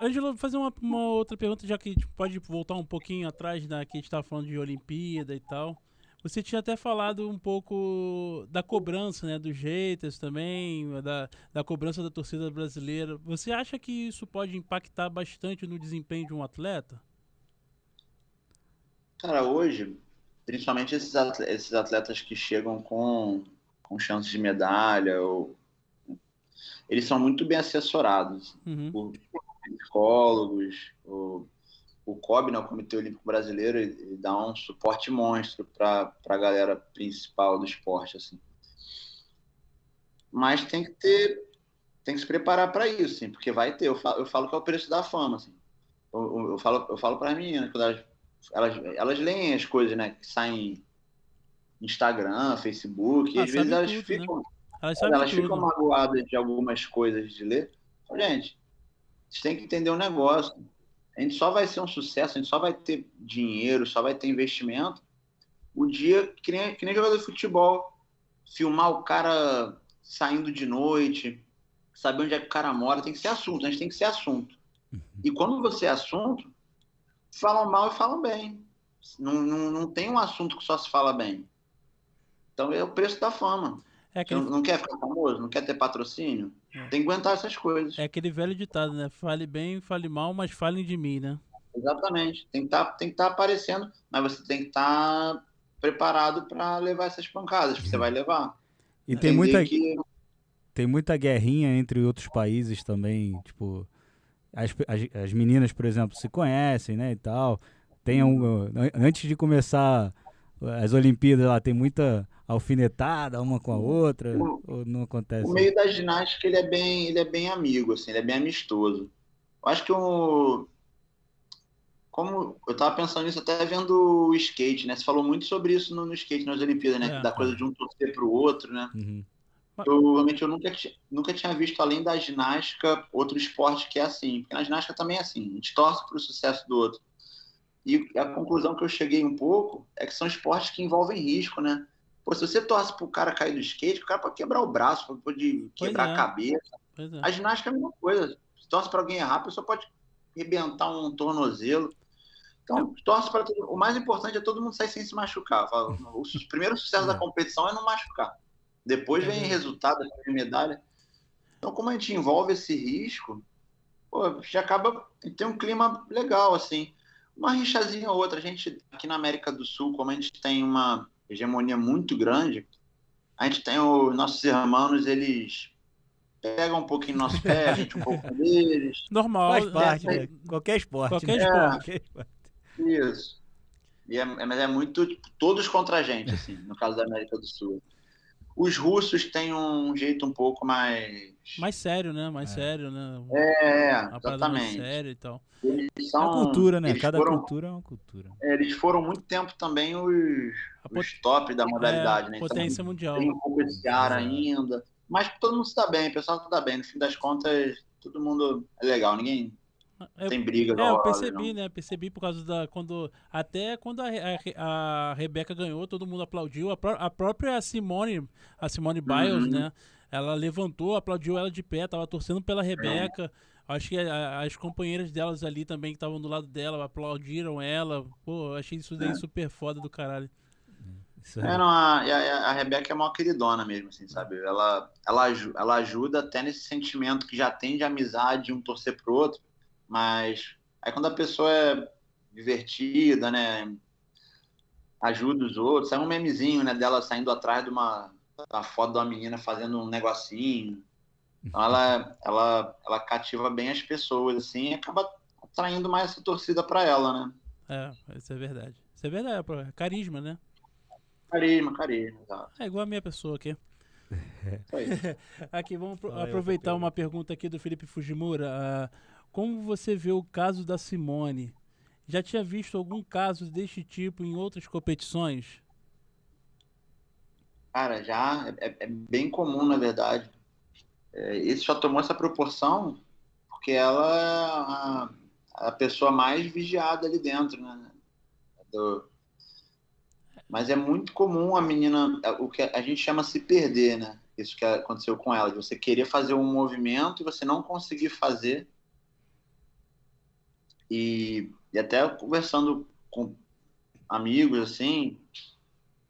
Ângelo, vou fazer uma outra pergunta, já que a gente pode voltar um pouquinho atrás, que a gente estava falando de Olimpíada e tal. Você tinha até falado um pouco da cobrança, né, dos haters também, da cobrança da torcida brasileira. Você acha que isso pode impactar bastante no desempenho de um atleta? Cara, hoje, principalmente esses atletas que chegam com chances de medalha, eles são muito bem assessorados Uhum. por psicólogos. O COB, né, o Comitê Olímpico Brasileiro, ele dá um suporte monstro para a galera principal do esporte, assim. Mas tem que se preparar para isso, assim, porque vai ter. Eu falo que é o preço da fama, assim. Eu falo para as meninas, quando elas leem as coisas, né, que saem no Instagram, Facebook, e às vezes Sabe tudo, né? Elas sabem elas ficam tudo. magoadas de algumas coisas de ler. Então, gente, vocês têm que entender um negócio. A gente só vai ser um sucesso, a gente só vai ter dinheiro, só vai ter investimento o dia que nem jogador de futebol. Filmar o cara saindo de noite, saber onde é que o cara mora, tem que ser assunto, a gente tem que ser assunto. E quando você é assunto, falam mal e falam bem. Não tem um assunto que só se fala bem. Então é o preço da fama. É Você aquele, não quer ficar famoso? Não quer ter patrocínio? Tem que aguentar essas coisas. é aquele velho ditado, né? Fale bem, fale mal, mas falem de mim, né? Exatamente. Tem que estar aparecendo, mas você tem que estar preparado para levar essas pancadas, que você vai levar. E Entender que tem muita guerrinha entre outros países também, tipo, as meninas, por exemplo, se conhecem, né, e tal. Antes de começar as Olimpíadas lá, tem muita alfinetada uma com a outra, ou não o acontece meio isso? da ginástica ele é bem amigo, assim, ele é bem amistoso. Eu acho que como eu estava pensando nisso até vendo o skate, né? Você falou muito sobre isso no skate nas Olimpíadas, né? É. Da coisa de um torcer para o outro, né? Uhum. Realmente eu nunca tinha visto, além da ginástica, outro esporte que é assim. Porque na ginástica também é assim, a gente torce para o sucesso do outro. E a conclusão que eu cheguei um pouco é que são esportes que envolvem risco, né? Pô, se você torce para o cara cair do skate, o cara pode quebrar o braço, pode Pois quebrar a é, cabeça. pois é. A ginástica é a mesma coisa. Se torce para alguém errar, a pessoa pode arrebentar um tornozelo. Então, torce para todo. O mais importante é todo mundo sair sem se machucar. O primeiro sucesso da competição é não machucar. Depois vem resultado, vem medalha. Então, como a gente envolve esse risco, pô, já acaba tem um clima legal, assim. Uma rixazinha ou outra. A gente, aqui na América do Sul, como a gente tem uma hegemonia muito grande, a gente tem os nossos irmãos, eles pegam um pouquinho no nosso pé, a gente um pouco deles. Normal. Faz parte, né? Qualquer esporte, Qualquer né? esporte. Qualquer esporte. Isso. Mas é muito tipo, todos contra a gente, assim, no caso da América do Sul. Os russos têm um jeito um pouco mais. Mais sério, né? Mais sério, né? Uma parada mais Exatamente. séria e tal. Eles É a cultura, né? Eles Cada cultura é uma cultura. eles foram muito tempo também os top da modalidade, né? Então, Potência mundial. tem um pouco esse ar ainda. Mas todo mundo se dá bem, o pessoal se dá bem. No fim das contas, todo mundo é legal, ninguém tem briga. Eu percebi, né? Percebi por causa até quando a Rebeca ganhou, todo mundo aplaudiu. A própria Simone Biles, né? Ela levantou, aplaudiu ela de pé, tava torcendo pela Rebeca. Acho que as companheiras delas ali também, que estavam do lado dela, aplaudiram ela. Pô, achei isso daí super foda do caralho. Não, a Rebeca é uma queridona mesmo, assim, sabe? Ela ajuda até nesse sentimento que já tem de amizade, um torcer pro outro, mas aí quando a pessoa é divertida, né? Ajuda os outros, sai um memezinho, né, dela saindo atrás de uma foto de uma menina fazendo um negocinho. Então ela cativa bem as pessoas, assim, e acaba atraindo mais essa torcida para ela, né? Isso é verdade. Isso é verdade, pô. Carisma, né? Carisma, exato. É igual a minha pessoa aqui. Isso aí. Aqui, vamos aproveitar uma pergunta aqui do Felipe Fujimura. Como você vê o caso da Simone? Já tinha visto algum caso deste tipo em outras competições? Cara, já é bem comum, na verdade. Esse só tomou essa proporção porque ela é a pessoa mais vigiada ali dentro, né? Mas é muito comum a menina, o que a gente chama se perder, né? Isso que aconteceu com ela, de você querer fazer um movimento e você não conseguir fazer. E até conversando com amigos, assim,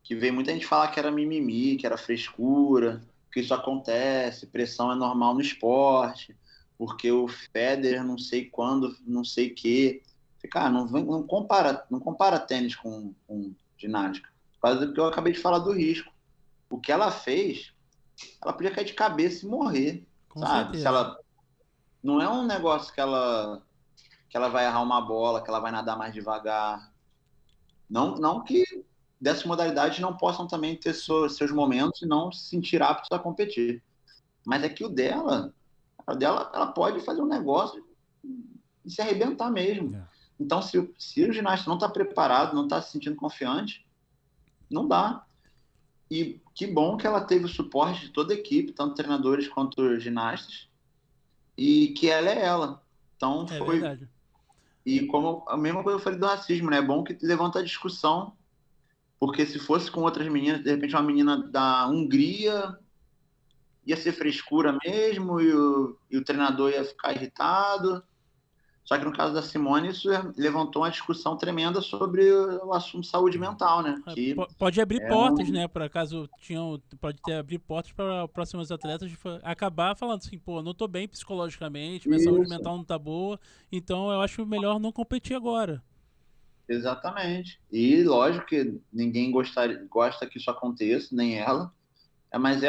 que veio muita gente falar que era mimimi, que era frescura, que isso acontece, pressão é normal no esporte, porque o Federer não sei quando, não sei o quê. Cara, não compara tênis com ginástica. Por causa do que eu acabei de falar do risco. O que ela fez, ela podia cair de cabeça e morrer, Com sabe? Se certeza. ela não é um negócio que ela vai errar uma bola, que ela vai nadar mais devagar. Não que dessas modalidades não possam também ter seus momentos e não se sentir aptos a competir. Mas é que a dela, ela pode fazer um negócio e se arrebentar mesmo. É. Então, se o ginasta não está preparado, não está se sentindo confiante, não dá. E que bom que ela teve o suporte de toda a equipe, tanto treinadores quanto ginastas, e que ela é ela. Então, É foi. verdade. E como a mesma coisa eu falei do racismo, né? É bom que levanta a discussão, porque se fosse com outras meninas, de repente uma menina da Hungria ia ser frescura mesmo, e o treinador ia ficar irritado. Só que no caso da Simone, isso levantou uma discussão tremenda sobre o assunto saúde mental, né? Que Pode abrir é portas, né? Por acaso pode abrir portas para próximos atletas acabar falando assim, pô, não tô bem psicologicamente, minha saúde isso, mental não tá boa, então eu acho melhor não competir agora. exatamente. E lógico que ninguém gosta que isso aconteça, nem ela. Mas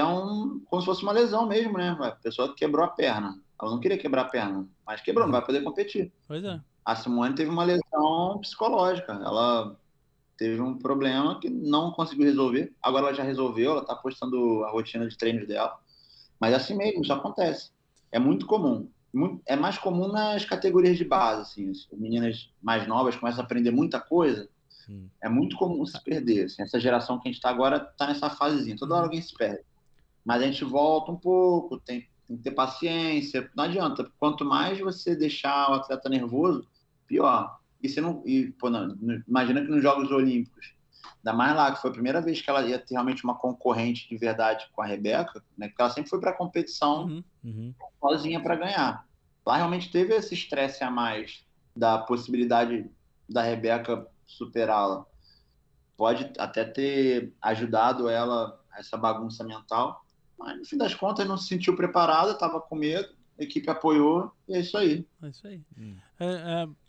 como se fosse uma lesão mesmo, né? A pessoa quebrou a perna. Ela não queria quebrar a perna, mas quebrou, não vai poder competir. Pois é. A Simone teve uma lesão psicológica. Ela teve um problema que não conseguiu resolver. Agora ela já resolveu, ela está postando a rotina de treinos dela. Mas assim mesmo, isso acontece. É muito comum. É mais comum nas categorias de base, assim. As meninas mais novas começam a aprender muita coisa. É muito comum se perder. Assim. Essa geração que a gente está agora está nessa fasezinha. Toda hora alguém se perde. Mas a gente volta um pouco, tem que ter paciência. Não adianta. Quanto mais você deixar o atleta nervoso, pior. E você não, pô, imagina que nos Jogos Olímpicos, ainda mais lá, que foi a primeira vez que ela ia ter realmente uma concorrente de verdade com a Rebeca, né? Porque ela sempre foi para a competição sozinha para ganhar. Lá realmente teve esse estresse a mais da possibilidade da Rebeca superá-la. Pode até ter ajudado ela a essa bagunça mental, mas no fim das contas não se sentiu preparada, estava com medo, a equipe apoiou e é isso aí. É isso aí.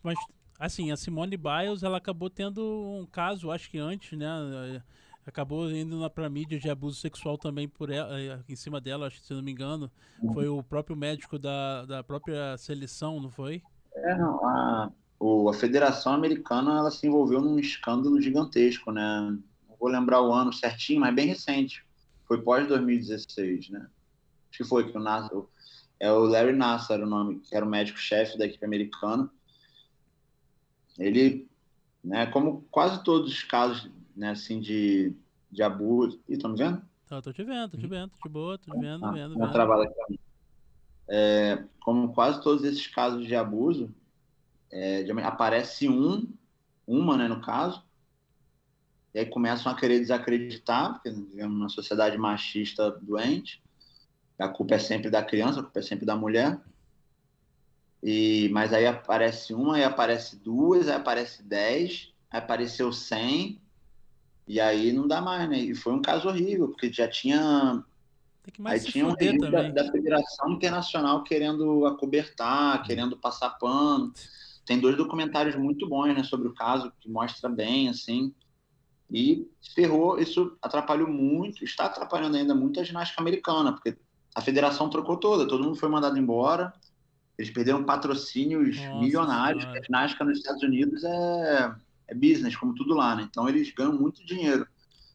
Mas, assim, a Simone Biles, ela acabou tendo um caso, acho que antes, né? Acabou indo pra mídia de abuso sexual também por ela, em cima dela, acho que, se não me engano. Foi o próprio médico da própria seleção, não foi? Não, a Federação Americana ela se envolveu num escândalo gigantesco, né? Não vou lembrar o ano certinho, mas bem recente. Foi pós 2016, né? Acho que foi que o Larry Nassar, o nome, que era o médico-chefe da equipe americana. Ele, né, como quase todos os casos, né, assim, de abuso. Ih, estão me vendo? Tô te vendo, de boa, tô te vendo, vendo, Uma vendo. travada aqui. Como quase todos esses casos de abuso, aparece uma, né, no caso, e aí começam a querer desacreditar, porque vivemos numa sociedade machista doente, a culpa é sempre da criança, a culpa é sempre da mulher, mas aí aparece uma, aí aparece duas, aí aparece 10, aí apareceu 100, e aí não dá mais, né? E foi um caso horrível, porque já tinha... Tem que mais Aí se tinha um fuder regime da, também. da Federação Internacional querendo acobertar, querendo passar pano. Tem 2 documentários muito bons, né, sobre o caso, que mostra bem, assim. E ferrou, isso atrapalhou muito, está atrapalhando ainda muito a ginástica americana, porque a federação trocou toda, todo mundo foi mandado embora, eles perderam patrocínios Nossa milionários, porque a senhora. ginástica nos Estados Unidos é business, como tudo lá, né? Então eles ganham muito dinheiro.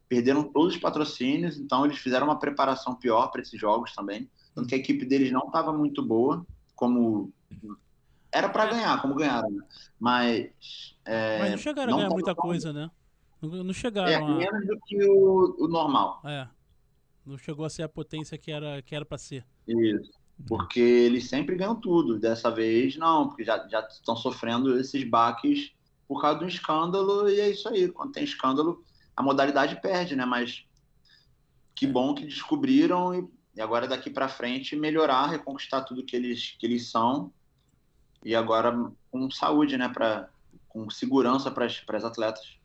Perderam todos os patrocínios, então eles fizeram uma preparação pior para esses jogos também. Tanto que a equipe deles não estava muito boa, como era para ganhar, como ganharam, né? Mas Mas não chegaram a não ganhar estava muita tão... coisa, né? Não chegaram menos do que o normal. Não chegou a ser a potência que era pra ser. Isso. Porque eles sempre ganham tudo. Dessa vez, não, porque já estão sofrendo esses baques por causa do escândalo, e é isso aí. Quando tem escândalo, a modalidade perde, né? Mas que bom que descobriram e agora daqui para frente melhorar, reconquistar tudo que eles são e agora com saúde, né? Com segurança para as atletas.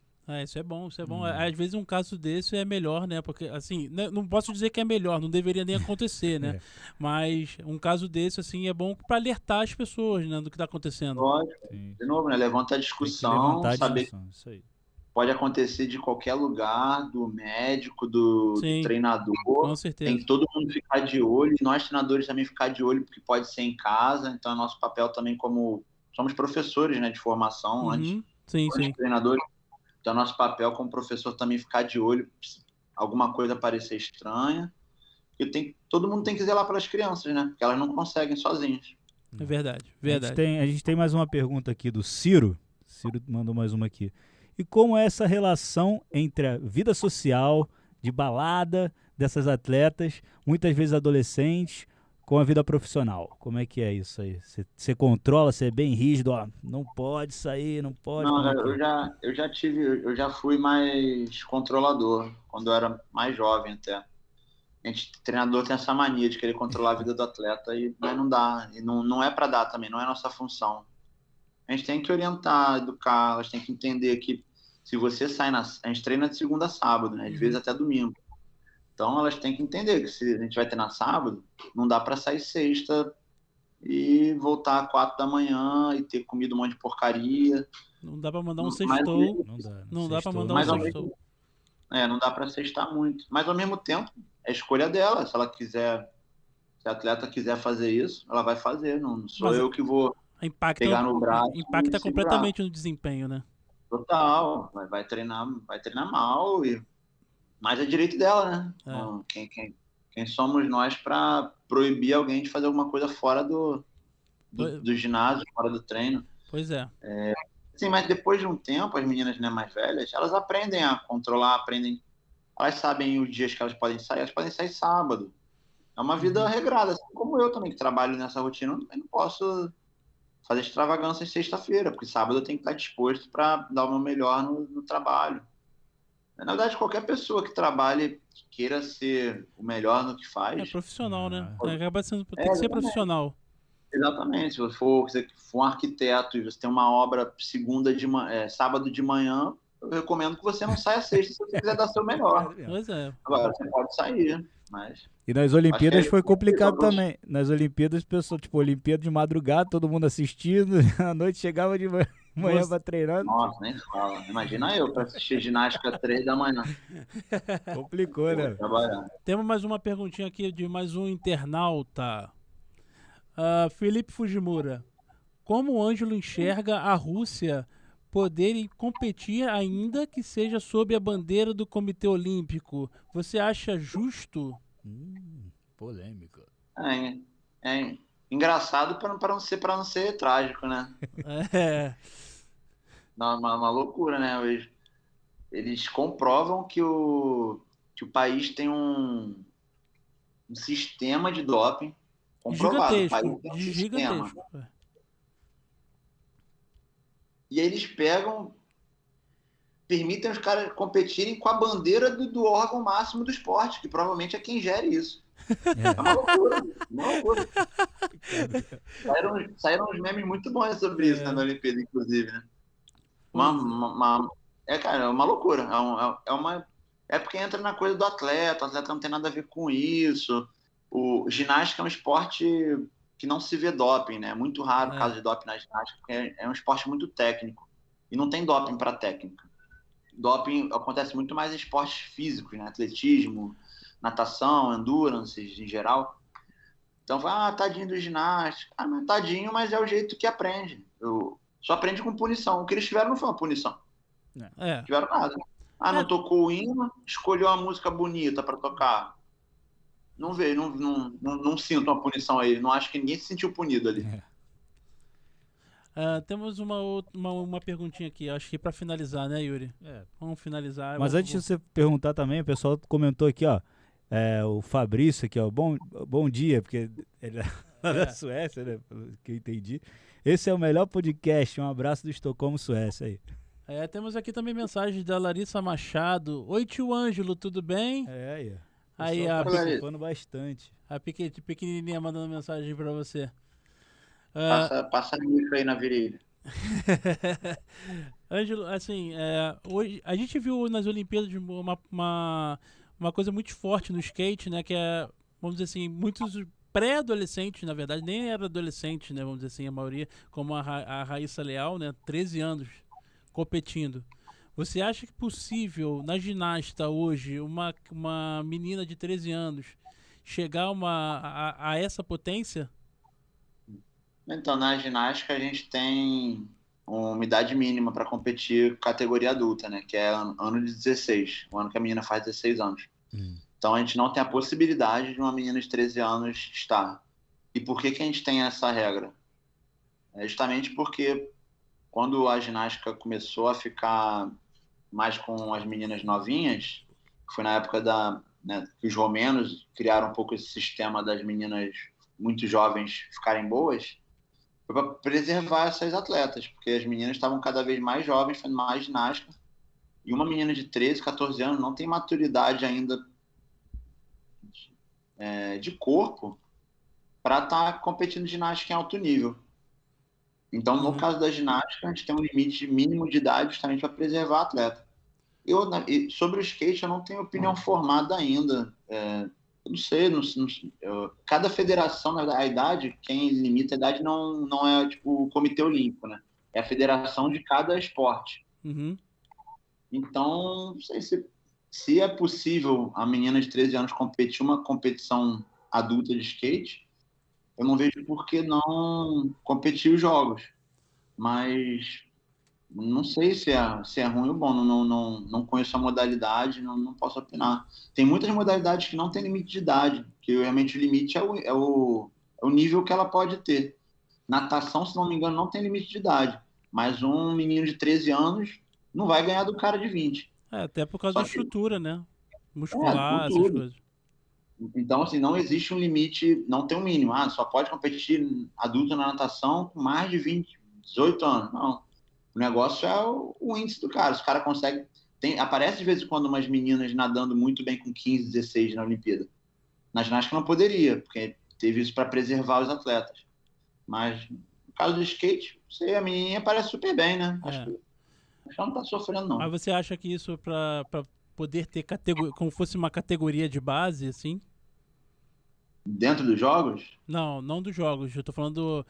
Isso é bom, isso é bom. Às vezes um caso desse é melhor, né? Porque, assim, não posso dizer que é melhor, não deveria nem acontecer, né? Mas um caso desse, assim, é bom para alertar as pessoas, né, do que está acontecendo. Lógico. De novo, né? Levanta a discussão, saber que isso aí. pode acontecer de qualquer lugar, do médico, do treinador. Com certeza. Tem que todo mundo ficar de olho, e nós treinadores também ficar de olho, porque pode ser em casa, então é nosso papel também como... Somos professores, né, de formação antes. Sim. Treinadores. Então, nosso papel como professor também ficar de olho se alguma coisa parecer estranha. E todo mundo tem que zelar pelas crianças, né? Porque elas não conseguem sozinhas. É verdade. A gente tem mais uma pergunta aqui do Ciro. Ciro mandou mais uma aqui. E como é essa relação entre a vida social, de balada, dessas atletas, muitas vezes adolescentes, com a vida profissional? Como é que é isso aí? Você controla, você é bem rígido, ó, não pode sair, não pode... Não, eu já fui mais controlador, quando eu era mais jovem até. Treinador tem essa mania de querer controlar a vida do atleta, mas não dá, e não é para dar também, não é nossa função. A gente tem que orientar, educar, elas têm que entender que se você sai a gente treina de segunda a sábado, né? Às vezes até domingo. Então elas têm que entender que se a gente vai treinar sábado, não dá para sair sexta e voltar às 4 da manhã e ter comido um monte de porcaria. Não dá para mandar um sextou. Não dá para mandar um sextou. Não dá para sextar muito. Mas ao mesmo tempo, é escolha dela. Se ela quiser, se a atleta quiser fazer isso, ela vai fazer. Não sou eu que vou pegar no braço. Impacta completamente no desempenho, né? Total. Vai treinar mal, mas é direito dela, né? Então, quem somos nós para proibir alguém de fazer alguma coisa fora do ginásio, fora do treino? Pois é. Sim, mas depois de um tempo, as meninas, né, mais velhas, elas aprendem a controlar, elas sabem os dias que elas podem sair sábado. É uma vida regrada, assim como eu também, que trabalho nessa rotina, eu não posso fazer extravagância em sexta-feira, porque sábado eu tenho que estar disposto para dar o meu melhor no trabalho. Na verdade, qualquer pessoa que trabalhe, que queira ser o melhor no que faz... É profissional, né? Acaba sendo, tem que ser profissional. Exatamente. Se você for um arquiteto e você tem uma obra sábado de manhã, eu recomendo que você não saia sexta se você quiser dar seu melhor. Pois é. Agora, você pode sair, mas... E nas Olimpíadas foi complicado também. Nas Olimpíadas, pessoal, Olimpíada de madrugada, todo mundo assistindo, à noite chegava de manhã pra treinar. Nossa, nem fala. Imagina eu pra assistir ginástica às 3 da manhã. Complicou, né? Temos mais uma perguntinha aqui de mais um internauta. Felipe Fujimura. Como o Ângelo enxerga a Rússia poderem competir ainda que seja sob a bandeira do Comitê Olímpico? Você acha justo? Polêmico. É engraçado para não ser trágico, né? Uma loucura, né? Eles comprovam que o país tem um sistema de doping comprovado. Gigantesco. E aí eles permitem os caras competirem com a bandeira do órgão máximo do esporte, que provavelmente é quem gere isso. É uma loucura. Saíram uns memes muito bons sobre isso, né, na Olimpíada, inclusive, né? É uma loucura. É porque entra na coisa do atleta, o atleta não tem nada a ver com isso. O ginástica é um esporte que não se vê doping, né? É muito raro o caso de doping na ginástica, porque é um esporte muito técnico. E não tem doping para técnica. Doping acontece muito mais em esportes físicos, né? Atletismo, natação, endurance em geral. Então, tadinho do ginástica. Mas tadinho, mas é o jeito que aprende. Só aprende com punição. O que eles tiveram não foi uma punição. Não tiveram nada. Não tocou o hino, escolheu uma música bonita para tocar. Não veio, não sinto uma punição aí. Não acho que ninguém se sentiu punido ali. Temos uma perguntinha aqui, acho que para finalizar, né, Yuri? Vamos finalizar. Mas antes de você perguntar também, o pessoal comentou aqui, ó. O Fabrício aqui, ó. Bom dia, porque ele é lá da Suécia, né? Pelo que eu entendi. Esse é o melhor podcast. Um abraço do Estocolmo, Suécia aí. Temos aqui também mensagens da Larissa Machado. Oi, tio Ângelo, tudo bem? Aí a participando bastante. A pequenininha mandando mensagem pra você. Passa isso aí na virilha. Ângelo, assim, hoje a gente viu nas Olimpíadas uma coisa muito forte no skate, né? Que é, vamos dizer assim, muitos pré-adolescentes, na verdade, nem era adolescente, né? Vamos dizer assim, a maioria, como a Raíssa Leal, né? 13 anos competindo. Você acha que é possível, na ginasta hoje, uma menina de 13 anos chegar a essa potência? Então, na ginástica a gente tem uma idade mínima para competir categoria adulta, né? Que é ano de 16, o ano que a menina faz 16 anos. Então a gente não tem a possibilidade de uma menina de 13 anos estar. E por que a gente tem essa regra? É justamente porque quando a ginástica começou a ficar mais com as meninas novinhas, foi na época que os romenos criaram um pouco esse sistema das meninas muito jovens ficarem boas, foi para preservar essas atletas, porque as meninas estavam cada vez mais jovens, fazendo mais ginástica, e uma menina de 13, 14 anos não tem maturidade ainda de corpo para estar competindo ginástica em alto nível. Então, no caso da ginástica, a gente tem um limite mínimo de idade justamente para preservar a atleta. Sobre o skate, eu não tenho opinião formada ainda. Eu não sei, cada federação, na verdade, a idade, quem limita a idade não é tipo o Comitê Olímpico, né? É a federação de cada esporte. Então, não sei se é possível a menina de 13 anos competir uma competição adulta de skate, eu não vejo por que não competir os jogos. Mas não sei se é ruim ou bom, não conheço a modalidade, não posso opinar. Tem muitas modalidades que não tem limite de idade, que realmente o limite é o nível que ela pode ter. Natação, se não me engano, não tem limite de idade, mas um menino de 13 anos não vai ganhar do cara de 20. Até por causa da estrutura, né? Muscular, essas coisas. Então, assim, não existe um limite, não tem um mínimo. Só pode competir adulto na natação com mais de 20, 18 anos. Não. O negócio é o índice do cara. Se o cara consegue... aparece de vez em quando umas meninas nadando muito bem com 15, 16 na Olimpíada. Na ginástica não poderia, porque teve isso para preservar os atletas. Mas no caso do skate, a menininha parece super bem, né? Acho que ela não tá sofrendo, não. Mas você acha que isso para poder ter como fosse uma categoria de base, assim? Dentro dos jogos? Não dos jogos. Eu tô falando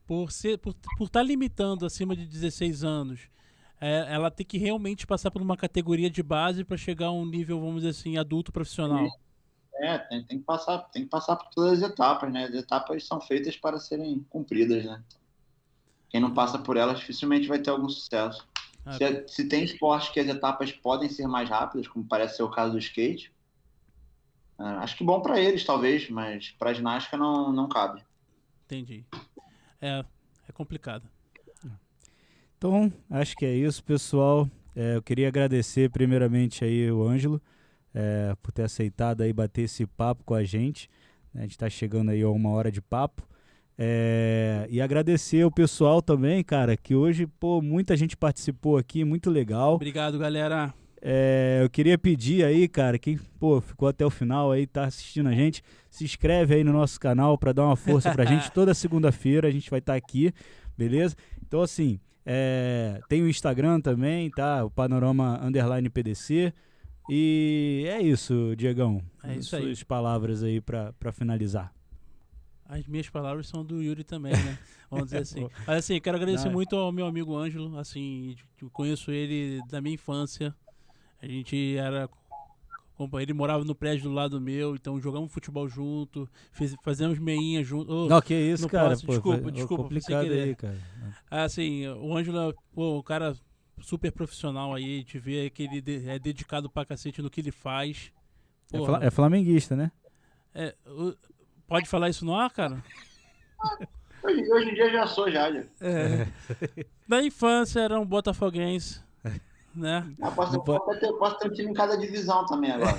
por estar limitando acima de 16 anos. Ela tem que realmente passar por uma categoria de base para chegar a um nível, vamos dizer assim, adulto profissional. Tem que passar por todas as etapas, né? As etapas são feitas para serem cumpridas, né? Quem não passa por elas dificilmente vai ter algum sucesso. Se tem esporte que as etapas podem ser mais rápidas, como parece ser o caso do skate, acho que bom para eles, talvez, mas para a ginástica não cabe. Entendi. É complicado. Então, acho que é isso, pessoal. Eu queria agradecer primeiramente aí o Ângelo por ter aceitado aí bater esse papo com a gente. A gente está chegando aí a 1 hora de papo. E agradecer o pessoal também, cara, que hoje, muita gente participou aqui, muito legal. Obrigado, galera. Eu queria pedir aí, cara, quem ficou até o final aí, tá assistindo a gente, se inscreve aí no nosso canal para dar uma força pra gente. Toda segunda-feira a gente vai estar aqui, beleza? Então, assim, tem o Instagram também, tá? O Panorama_PDC. E é isso, Diegão. É isso aí. Suas palavras aí pra finalizar. As minhas palavras são do Yuri também, né? Vamos dizer assim. Mas assim, quero agradecer muito ao meu amigo Ângelo. Assim, eu conheço ele da minha infância. A gente ele morava no prédio do lado meu, então jogamos futebol junto, fazemos meinha junto. Não, que isso, cara. Desculpa. Complicado aí, cara. Assim, o Ângelo um cara super profissional aí, a gente vê que ele é dedicado pra cacete no que ele faz. É flamenguista, né? Pode falar isso no ar, cara? Hoje em dia já sou, já. Na infância era um botafoguense. né? Eu posso ter um time em cada divisão também agora.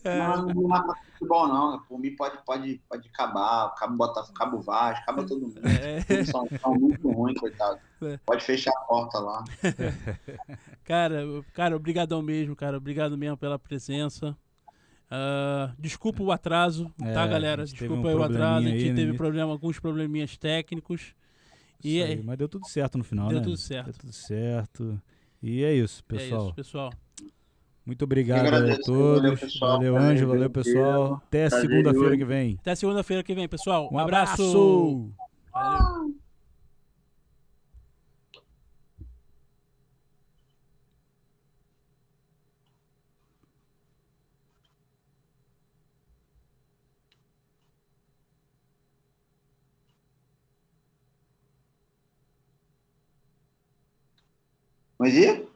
Não, não mata futebol, não. Por mim, pode acabar. Cabo Botafogo, Cabo Vasco, acaba todo mundo. Todos são muito ruins, coitado. Pode fechar a porta lá. Cara, obrigadão mesmo, cara. Obrigado mesmo pela presença. Desculpa o atraso, tá, galera? Desculpa o atraso, a gente teve alguns probleminhas técnicos. Mas deu tudo certo no final, né? Deu tudo certo. Deu tudo certo. E é isso, pessoal. É isso, pessoal. Muito obrigado a todos. Valeu, Ângelo. Valeu, pessoal. Até segunda-feira que vem. Até segunda-feira que vem, pessoal. Um abraço. Valeu. Mas e?